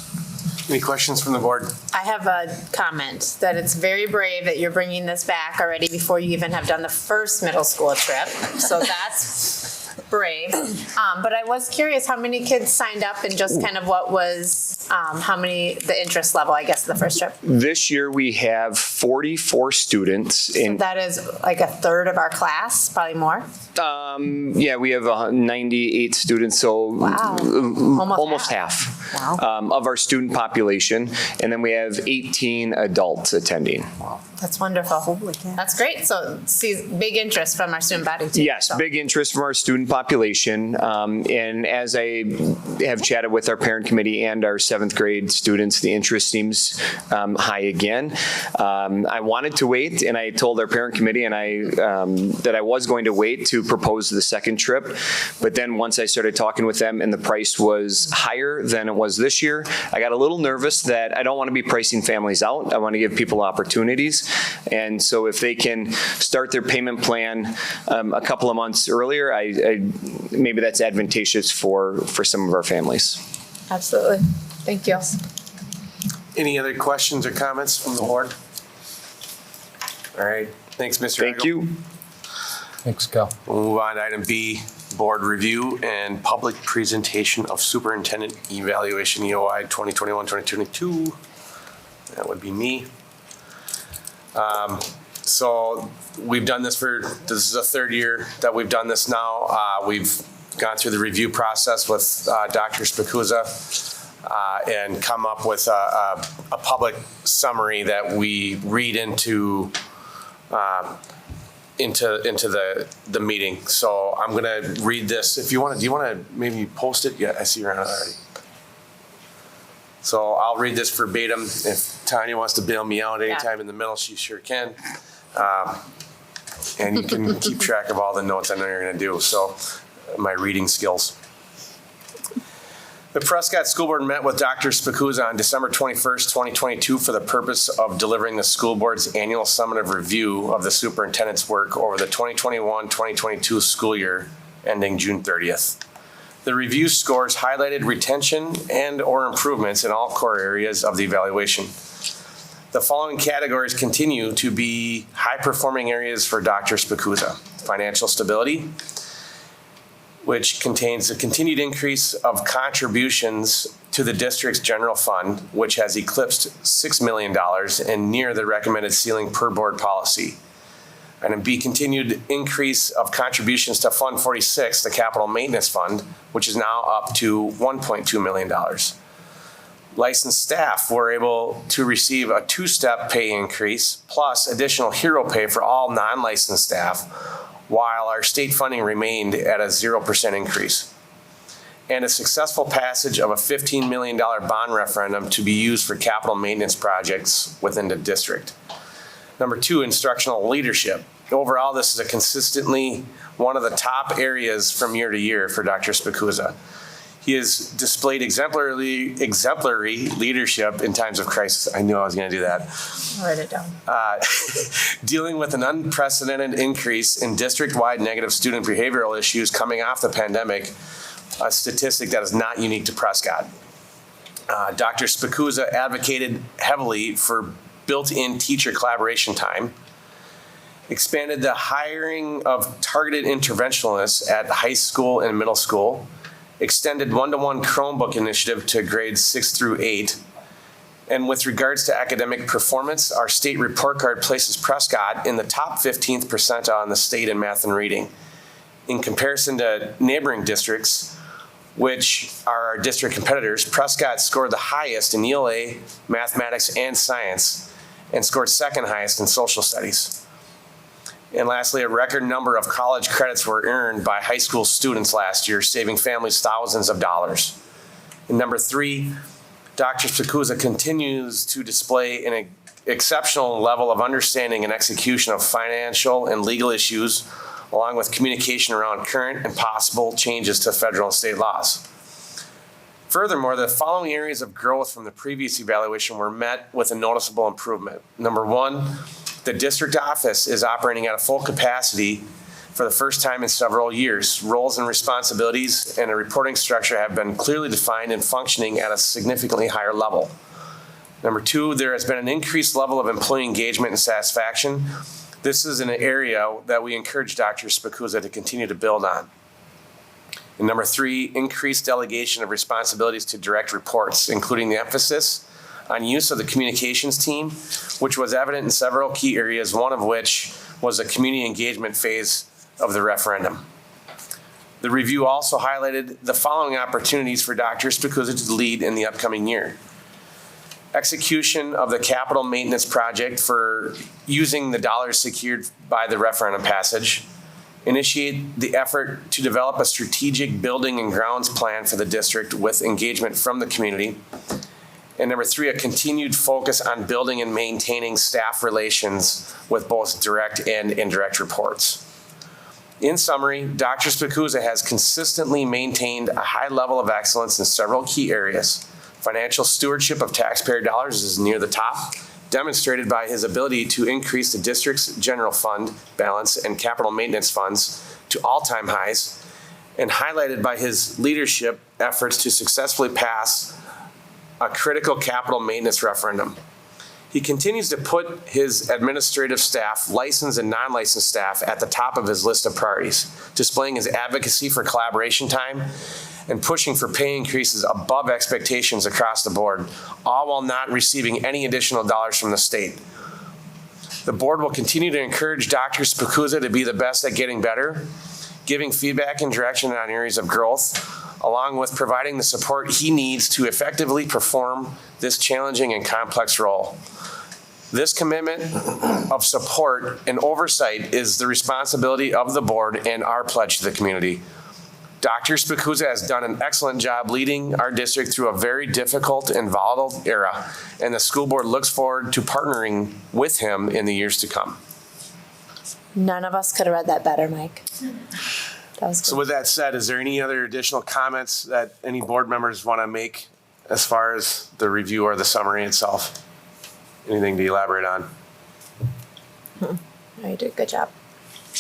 Any questions from the board? I have a comment that it's very brave that you're bringing this back already before you even have done the first middle school trip. So that's brave. But I was curious how many kids signed up and just kind of what was, how many, the interest level, I guess, the first trip. This year we have 44 students. So that is like a third of our class, probably more. Yeah, we have 98 students, so wow. almost half wow. Of our student population. And then we have 18 adults attending. Wow. That's wonderful. Holy cow. That's great. So see big interest from our student body too. Yes, so. Big interest from our student population. And as I have chatted with our parent committee and our 7th grade students, the interest seems high again. I wanted to wait, and I told our parent committee and that I was going to wait to propose the second trip. But then once I started talking with them and the price was higher than it was this year, I got a little nervous that I don't want to be pricing families out. I want to give people opportunities. And so if they can start their payment plan a couple of months earlier, maybe that's advantageous for some of our families. Absolutely. Thank you. Any other questions or comments from the board? All right. Thanks, Mr. Thank Egel. you. Thanks, Cal. We'll move on to item B, board review and public presentation of superintendent evaluation EOI 2021-2022. That would be me. So we've done this this is the 3rd year that we've done this now. We've gone through the review process with Dr. Spikuza and come up with a public summary that we read into the meeting. So I'm going to read this. If you want to, do you want to maybe post it? Yeah, I see you're on it already. So I'll read this verbatim. If Tanya wants to bail me out anytime in the middle, she sure can. And you can keep track of all the notes I know you're going to do. So my reading skills. The Prescott School Board met with Dr. Spikuza on December 21st, 2022 for the purpose of delivering the school board's annual summative review of the superintendent's work over the 2021-2022 school year ending June 30th. The review scores highlighted retention and or improvements in all core areas of the evaluation. The following categories continue to be high-performing areas for Dr. Spikuza. Financial stability, which contains a continued increase of contributions to the district's general fund, which has eclipsed $6 million and near the recommended ceiling per board policy. And B, continued increase of contributions to Fund 46, the capital maintenance fund, which is now up to $1.2 million. Licensed staff were able to receive a 2-step pay increase plus additional hero pay for all non-licensed staff, while our state funding remained at a 0% increase. and a successful passage of a $15 million bond referendum to be used for capital maintenance projects within the district. Number 2, instructional leadership. Overall, this is a consistently one of the top areas from year to year for Dr. Spicuzza. He has displayed exemplary leadership in times of crisis. I knew I was going to do that. Write it down. Dealing with an unprecedented increase in district-wide negative student behavioral issues coming off the pandemic, a statistic that is not unique to Prescott. Dr. Spicuzza advocated heavily for built-in teacher collaboration time, expanded the hiring of targeted interventionalists at high school and middle school, extended one-to-one Chromebook initiative to grades 6 through 8. And with regards to academic performance, our state report card places Prescott in the top 15th percentile in the state in math and reading. In comparison to neighboring districts, which are our district competitors, Prescott scored the highest in ELA, mathematics, and science, and scored second highest in social studies. And lastly, a record number of college credits were earned by high school students last year, saving families thousands of dollars. And number 3, Dr. Spicuzza continues to display an exceptional level of understanding and execution of financial and legal issues, along with communication around current and possible changes to federal and state laws. Furthermore, the following areas of growth from the previous evaluation were met with a noticeable improvement. Number 1, the district office is operating at a full capacity for the first time in several years. Roles and responsibilities and a reporting structure have been clearly defined and functioning at a significantly higher level. Number 2, there has been an increased level of employee engagement and satisfaction. This is an area that we encourage Dr. Spicuzza to continue to build on. And number 3, increased delegation of responsibilities to direct reports, including the emphasis on use of the communications team, which was evident in several key areas, one of which was the community engagement phase of the referendum. The review also highlighted the following opportunities for Dr. Spicuzza to lead in the upcoming year. Execution of the capital maintenance project for using the dollars secured by the referendum passage. Initiate the effort to develop a strategic building and grounds plan for the district with engagement from the community. And number 3, a continued focus on building and maintaining staff relations with both direct and indirect reports. In summary, Dr. Spicuzza has consistently maintained a high level of excellence in several key areas. Financial stewardship of taxpayer dollars is near the top, demonstrated by his ability to increase the district's general fund balance and capital maintenance funds to all-time highs, and highlighted by his leadership efforts to successfully pass a critical capital maintenance referendum. He continues to put his administrative staff, licensed and non-licensed staff, at the top of his list of priorities, displaying his advocacy for collaboration time and pushing for pay increases above expectations across the board, all while not receiving any additional dollars from the state. The board will continue to encourage Dr. Spicuzza to be the best at getting better, giving feedback and direction on areas of growth, along with providing the support he needs to effectively perform this challenging and complex role. This commitment of support and oversight is the responsibility of the board and our pledge to the community. Dr. Spicuzza has done an excellent job leading our district through a very difficult and volatile era, and the school board looks forward to partnering with him in the years to come. None of us could have read that better, Mike. That was good. So with that said, is there any other additional comments that any board members want to make as far as the review or the summary itself? Anything to elaborate on? No, you did a good job.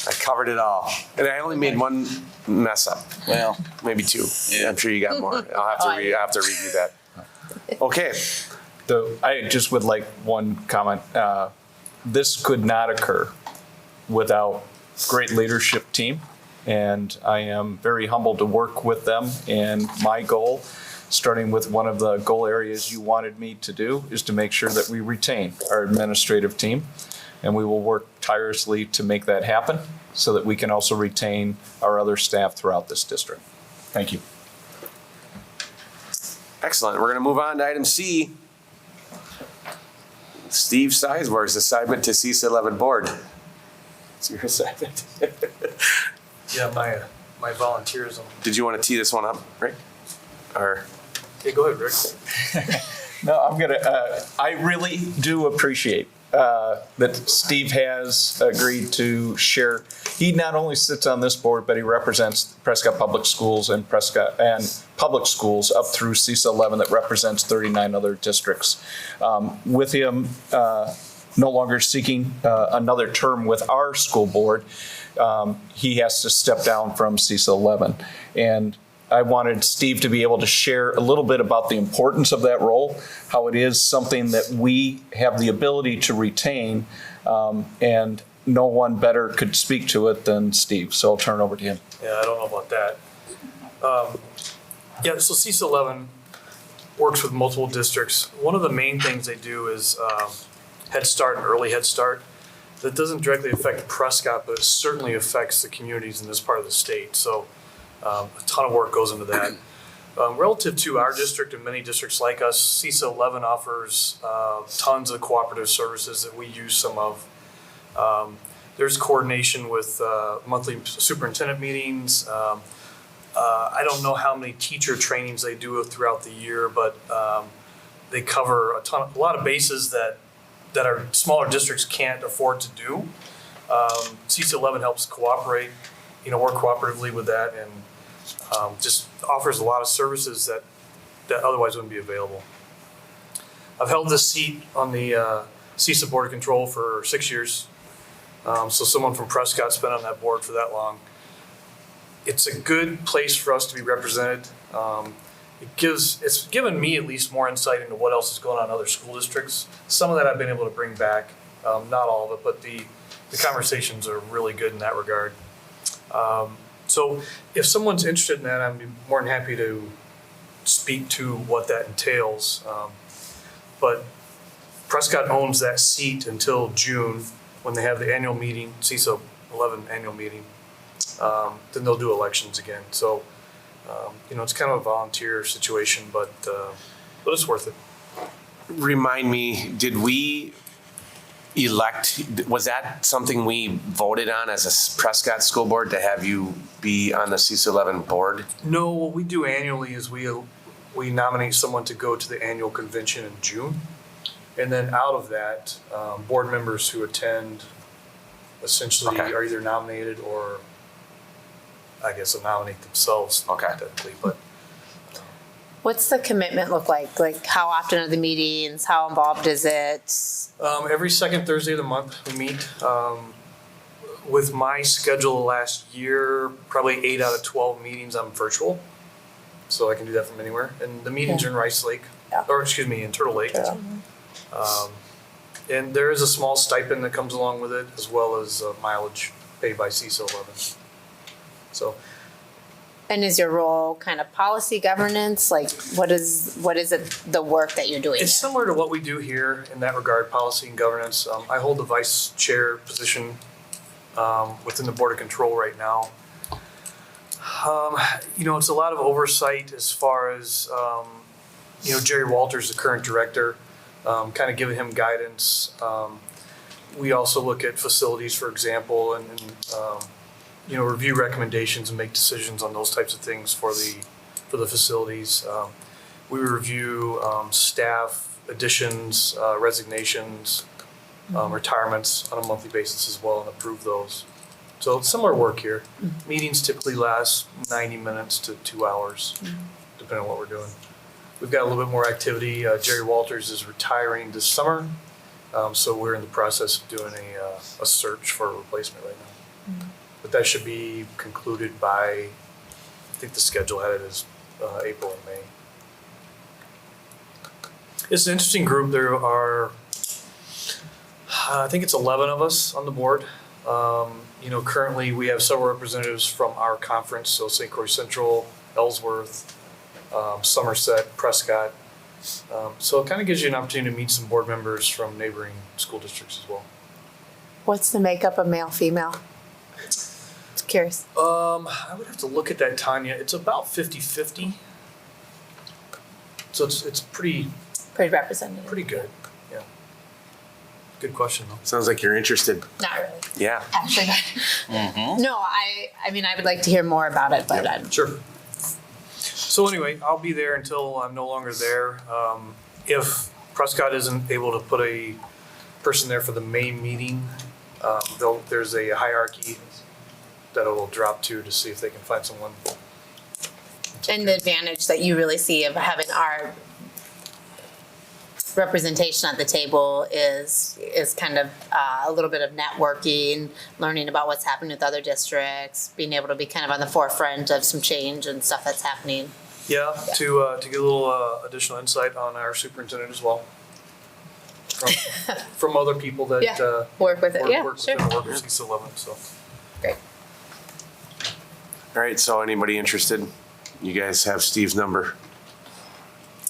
I covered it all. And I only made one mess up. Well, Maybe 2. Yeah. I'm sure you got more. I'll have to review that. Okay. I just would like one comment. This could not occur without great leadership team, and I am very humbled to work with them. And my goal, starting with one of the goal areas you wanted me to do, is to make sure that we retain our administrative team, and we will work tirelessly to make that happen so that we can also retain our other staff throughout this district. Thank you. Excellent. We're going to move on to item C. Steve Sizeworth's assignment to CISA 11 board. It's your assignment. Yeah, my volunteerism. Did you want to tee this one up, Rick? or? Okay, go ahead, Rick. No, I really do appreciate that Steve has agreed to share. He not only sits on this board, but he represents Prescott Public Schools and public schools up through CISA 11 that represents 39 other districts. With him no longer seeking another term with our school board, he has to step down from CISA 11. And I wanted Steve to be able to share a little bit about the importance of that role, how it is something that we have the ability to retain, and no one better could speak to it than Steve. So I'll turn it over to him. Yeah, I don't know about that. Yeah, so CISA 11 works with multiple districts. One of the main things they do is Head Start and Early Head Start. That doesn't directly affect Prescott, but it certainly affects the communities in this part of the state. So a ton of work goes into that. Relative to our district and many districts like us, CISA 11 offers tons of cooperative services that we use some of. There's coordination with monthly superintendent meetings. I don't know how many teacher trainings they do throughout the year, but they cover a lot of bases that our smaller districts can't afford to do. CISA 11 helps cooperate, work cooperatively with that, and just offers a lot of services that otherwise wouldn't be available. I've held this seat on the CISA Board of Control for 6 years. So someone from Prescott's been on that board for that long. It's a good place for us to be represented. It's given me at least more insight into what else is going on in other school districts. Some of that I've been able to bring back, not all of it, but the conversations are really good in that regard. So if someone's interested in that, I'd be more than happy to speak to what that entails. But Prescott owns that seat until June when they have the annual meeting, CISA 11 annual meeting. Then they'll do elections again. So, it's kind of a volunteer situation, but it's worth it. Remind me, did we elect, was that something we voted on as a Prescott School Board to have you be on the CISA 11 board? No, what we do annually is we nominate someone to go to the annual convention in June. And then out of that, board members who attend essentially are either nominated or I guess nominate themselves technically, but. What's the commitment look like? Like, how often are the meetings? How involved is it? Every second Thursday of the month we meet. With my schedule last year, probably 8 out of 12 meetings I'm virtual. So I can do that from anywhere. And the meetings are in Rice Lake, in Turtle Lake. Yeah. And there is a small stipend that comes along with it, as well as mileage paid by CISA 11. So. And is your role kind of policy governance? Like, what is it, the work that you're doing? It's similar to what we do here in that regard, policy and governance. I hold the vice chair position within the Board of Control right now. It's a lot of oversight as far as, Jerry Walters, the current director, kind of giving him guidance. We also look at facilities, for example, and review recommendations and make decisions on those types of things for the facilities. We review staff additions, resignations, retirements on a monthly basis as well and approve those. So it's similar work here. Meetings typically last 90 minutes to 2 hours, depending on what we're doing. We've got a little bit more activity. Jerry Walters is retiring this summer, so we're in the process of doing a search for a replacement right now. But that should be concluded by, I think the schedule had it as April and May. It's an interesting group. There are, I think it's 11 of us on the board. Currently we have several representatives from our conference, so St. Croix Central, Ellsworth, Somerset, Prescott. So it kind of gives you an opportunity to meet some board members from neighboring school districts as well. What's the makeup of male, female? Just curious. I would have to look at that, Tanya. It's about 50-50. So it's pretty Representative. pretty good. Yeah. Good question though. Sounds like you're interested. Not really. Yeah. Actually, no. I mean, I would like to hear more about it, but I'm Sure. So anyway, I'll be there until I'm no longer there. If Prescott isn't able to put a person there for the main meeting, there's a hierarchy that it will drop to see if they can find someone. And the advantage that you really see of having our representation at the table is kind of a little bit of networking, learning about what's happening with other districts, being able to be kind of on the forefront of some change and stuff that's happening. Yeah, to get a little additional insight on our superintendent as well. From other people that Yeah, work with it. Yeah, work sure. within the work with C11, so. Great. All right, so anybody interested? You guys have Steve's number.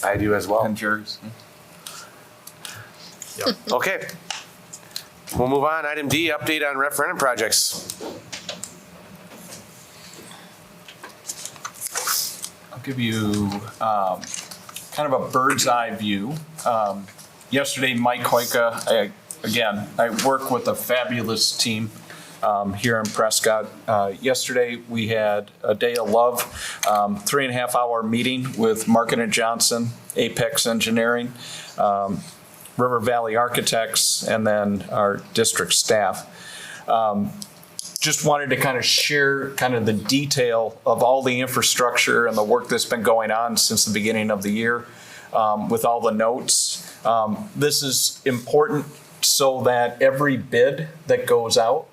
I do as well. And Jerry's. Okay. We'll move on. Item D, update on referendum projects. I'll give you kind of a bird's eye view. Yesterday, Mike Hoyka, I work with a fabulous team here in Prescott. Yesterday, we had a day of love, 3.5-hour meeting with Market & Johnson, Apex Engineering, River Valley Architects, and then our district staff. Just wanted to kind of share kind of the detail of all the infrastructure and the work that's been going on since the beginning of the year with all the notes. This is important so that every bid that goes out,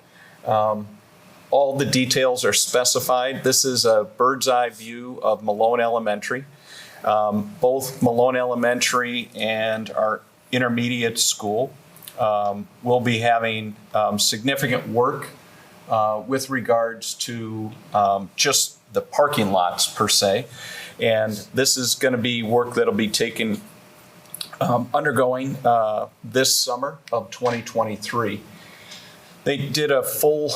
all the details are specified. This is a bird's eye view of Malone Elementary. Both Malone Elementary and our intermediate school will be having significant work with regards to just the parking lots per se. And this is going to be work that'll be undergoing this summer of 2023. They did a full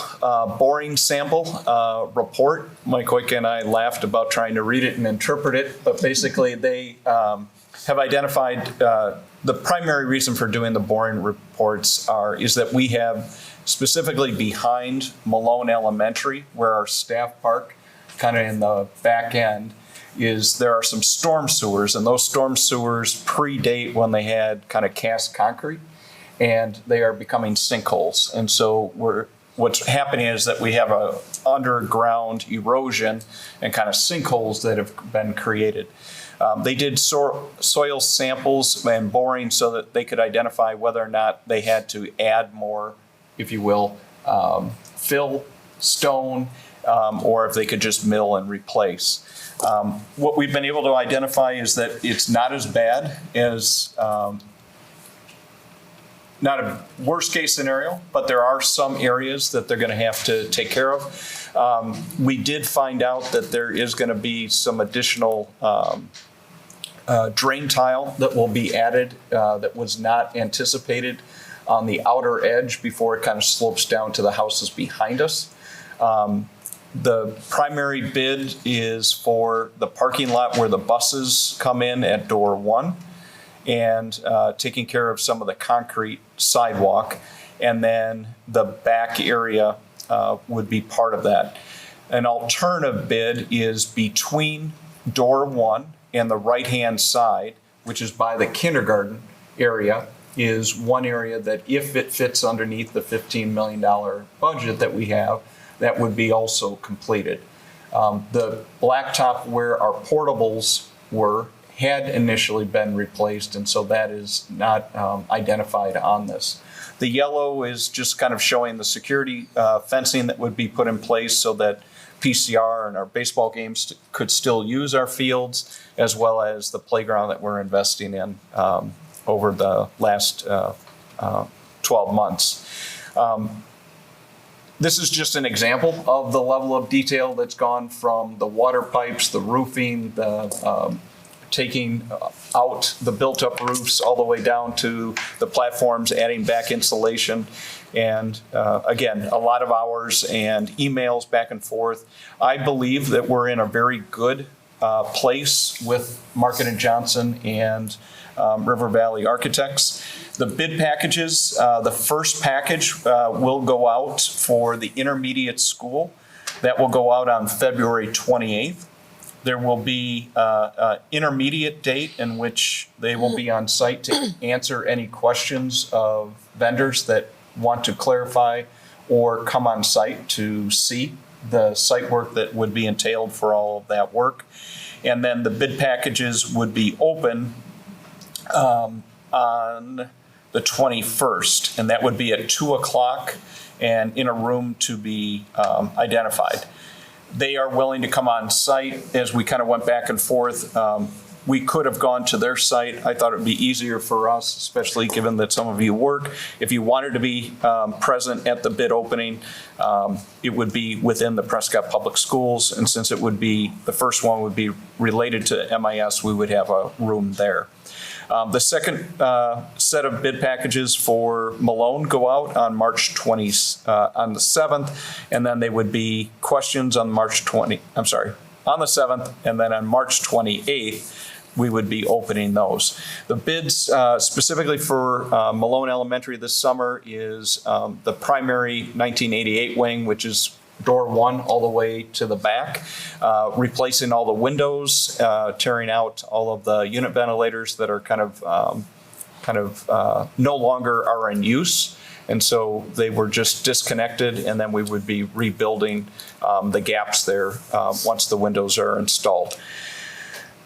boring sample report. Mike Hoyka and I laughed about trying to read it and interpret it, but basically they have identified the primary reason for doing the boring reports is that we have specifically behind Malone Elementary, where our staff park, kind of in the back end, there are some storm sewers, and those storm sewers predate when they had kind of cast concrete, and they are becoming sinkholes. And so what's happening is that we have a underground erosion and kind of sinkholes that have been created. They did soil samples and boring so that they could identify whether or not they had to add more, if you will, fill, stone, or if they could just mill and replace. What we've been able to identify is that it's not as bad as, not a worst case scenario, but there are some areas that they're going to have to take care of. We did find out that there is going to be some additional drain tile that will be added that was not anticipated on the outer edge before it kind of slopes down to the houses behind us. The primary bid is for the parking lot where the buses come in at door 1 and taking care of some of the concrete sidewalk. And then the back area would be part of that. An alternative bid is between door 1 and the right-hand side, which is by the kindergarten area, is one area that if it fits underneath the $15 million budget that we have, that would be also completed. The blacktop where our portables had initially been replaced, and so that is not identified on this. The yellow is just kind of showing the security fencing that would be put in place so that PCR and our baseball games could still use our fields, as well as the playground that we're investing in over the last 12 months. This is just an example of the level of detail that's gone from the water pipes, the roofing, the taking out the built-up roofs all the way down to the platforms, adding back insulation. And again, a lot of hours and emails back and forth. I believe that we're in a very good place with Market & Johnson and River Valley Architects. The bid packages, the first package will go out for the intermediate school. That will go out on February 28th. There will be an intermediate date in which they will be on site to answer any questions of vendors that want to clarify or come on site to see the site work that would be entailed for all of that work. And then the bid packages would be open on the 21st, and that would be at 2 o'clock and in a room to be identified. They are willing to come on site. As we kind of went back and forth, we could have gone to their site. I thought it would be easier for us, especially given that some of you work. If you wanted to be present at the bid opening, it would be within the Prescott Public Schools. And since it would be, the first one would be related to MIS, we would have a room there. The second set of bid packages for Malone go out on March 20, on the 7th, and then they would be questions on on the 7th, and then on March 28th, we would be opening those. The bids specifically for Malone Elementary this summer is the primary 1988 wing, which is door 1 all the way to the back, replacing all the windows, tearing out all of the unit ventilators that are kind of no longer are in use. And so they were just disconnected, and then we would be rebuilding the gaps there once the windows are installed.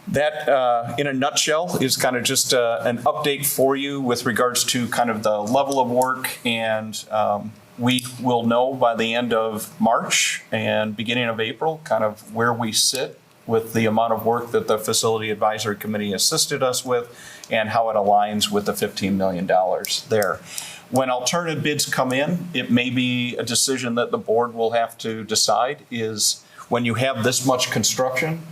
That, in a nutshell, is kind of just an update for you with regards to kind of the level of work, and we will know by the end of March and beginning of April kind of where we sit with the amount of work that the Facility Advisory Committee assisted us with and how it aligns with the $15 million there. When alternative bids come in, it may be a decision that the board will have to decide is when you have this much construction,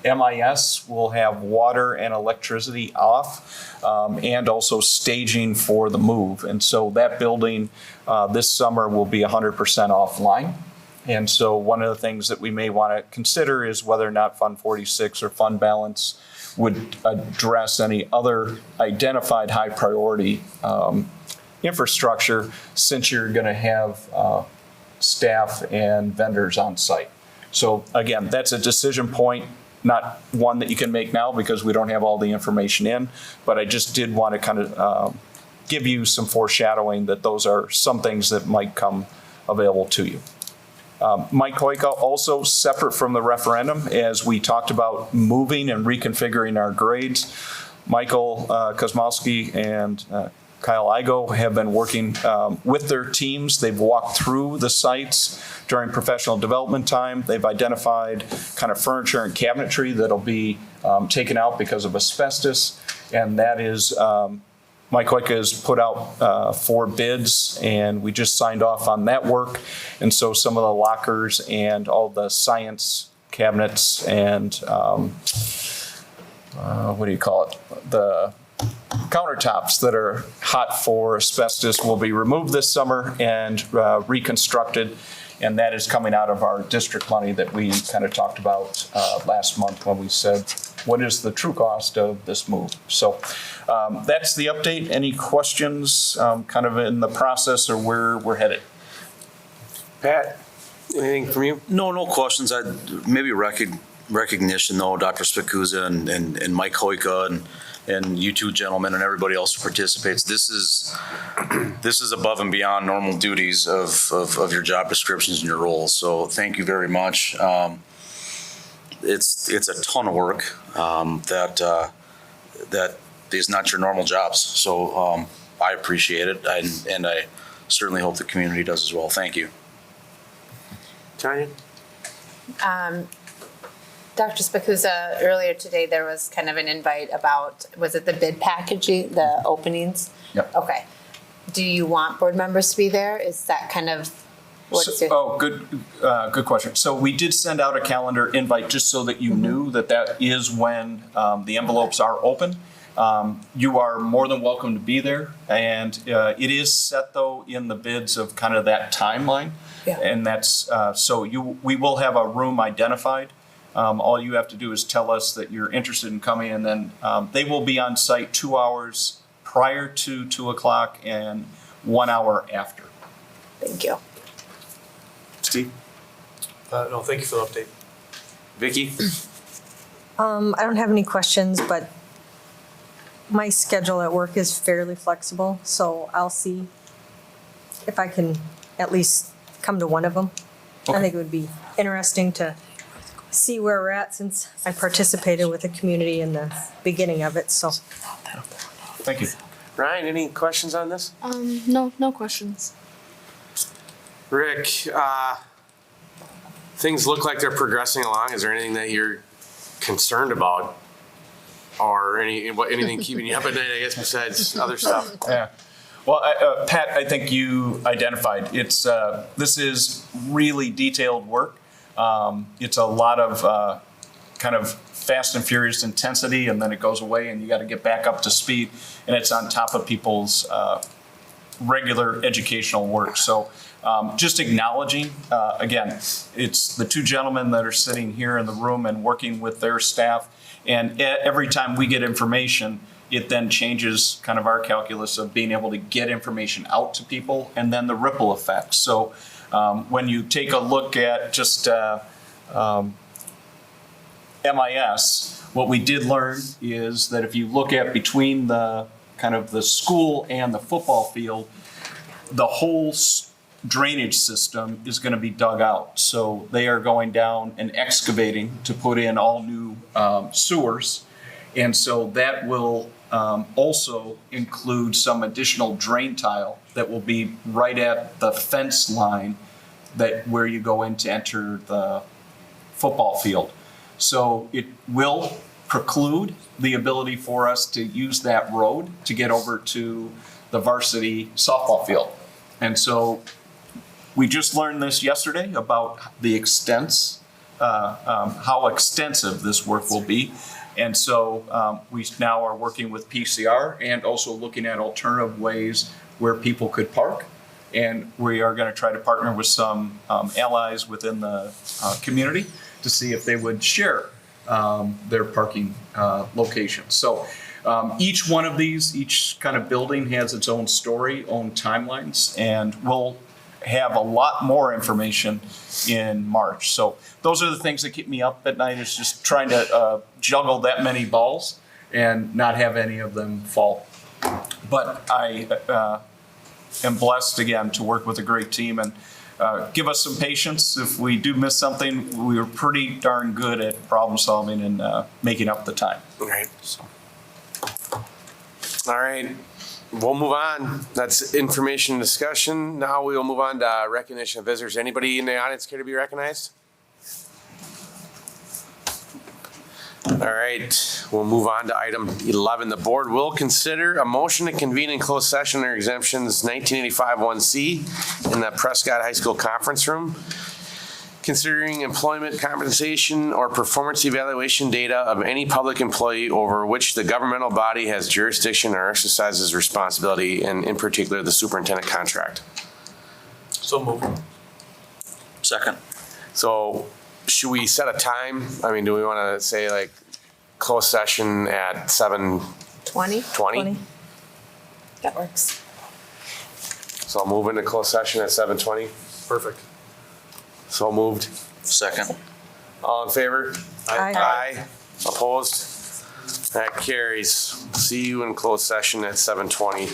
MIS will have water and electricity off, and also staging for the move. And so that building this summer will be 100% offline. And so one of the things that we may want to consider is whether or not Fund 46 or fund balance would address any other identified high priority infrastructure, since you're going to have staff and vendors on site. So again, that's a decision point, not one that you can make now because we don't have all the information in, but I just did want to kind of give you some foreshadowing that those are some things that might come available to you. Mike Hoika, also separate from the referendum, as we talked about moving and reconfiguring our grades, Michael Kozmowski and Kyle Igo have been working with their teams. They've walked through the sites during professional development time. They've identified kind of furniture and cabinetry that'll be taken out because of asbestos. And that is, Mike Hoika has put out 4 bids, and we just signed off on that work. And so some of the lockers and all the science cabinets and what do you call it? The countertops that are hot for asbestos will be removed this summer and reconstructed. And that is coming out of our district money that we kind of talked about last month when we said, what is the true cost of this move? So that's the update. Any questions kind of in the process or where we're headed? Pat, anything from you? No questions. Maybe recognition though, Dr. Spikuza and Mike Hoika and you two gentlemen and everybody else who participates. This is above and beyond normal duties of your job descriptions and your roles. So thank you very much. It's a ton of work that is not your normal jobs. So I appreciate it, and I certainly hope the community does as well. Thank you. Tanya? Dr. Spikuza, earlier today, there was kind of an invite about, was it the bid packaging, the openings? Yep. Okay. Do you want board members to be there? Is that kind of what's your? Oh, good question. So we did send out a calendar invite just so that you knew that is when the envelopes are open. You are more than welcome to be there, and it is set though in the bids of kind of that timeline. Yeah. And that's so we will have a room identified. All you have to do is tell us that you're interested in coming, and then they will be on site 2 hours prior to 2 o'clock and 1 hour after. Thank you. Steve? No, thank you for the update. Vicky? I don't have any questions, but my schedule at work is fairly flexible, so I'll see if I can at least come to one of them. I think it would be interesting to see where we're at since I participated with the community in the beginning of it, so. Thank you. Ryan, any questions on this? No questions. Rick, things look like they're progressing along. Is there anything that you're concerned about? Or anything keeping you up at night, I guess, besides other stuff? Yeah. Well, Pat, I think you identified, this is really detailed work. It's a lot of kind of fast and furious intensity, and then it goes away and you got to get back up to speed, and it's on top of people's regular educational work. So just acknowledging, again, it's the two gentlemen that are sitting here in the room and working with their staff, and every time we get information, it then changes kind of our calculus of being able to get information out to people and then the ripple effects. So when you take a look at just MIS, what we did learn is that if you look at between the kind of the school and the football field, the whole drainage system is going to be dug out. So they are going down and excavating to put in all new sewers. And so that will also include some additional drain tile that will be right at the fence line that where you go in to enter the football field. So it will preclude the ability for us to use that road to get over to the varsity softball field. And so we just learned this yesterday about the extents, how extensive this work will be. And so we now are working with PCR and also looking at alternative ways where people could park. And we are going to try to partner with some allies within the community to see if they would share their parking locations. So each one of these, each kind of building has its own story, own timelines, and we'll have a lot more information in March. So those are the things that keep me up at night, is just trying to juggle that many balls and not have any of them fall. But I am blessed again to work with a great team, and give us some patience. If we do miss something, we are pretty darn good at problem solving and making up the time. Right. All right. We'll move on. That's information discussion. Now we will move on to recognition of visitors. Anybody in the audience care to be recognized? All right, we'll move on to item 11. The board will consider a motion to convene in closed session under exemptions 1985-1C in the Prescott High School conference room, considering employment compensation or performance evaluation data of any public employee over which the governmental body has jurisdiction or exercises responsibility, and in particular, the superintendent contract. So moved. Second. So should we set a time? I mean, do we want to say like closed session at 7:20? 20? That works. So I'll move into closed session at 7:20. Perfect. So moved. Second. All in favor? Aye. Aye. Opposed? That carries. See you in closed session at 7:20.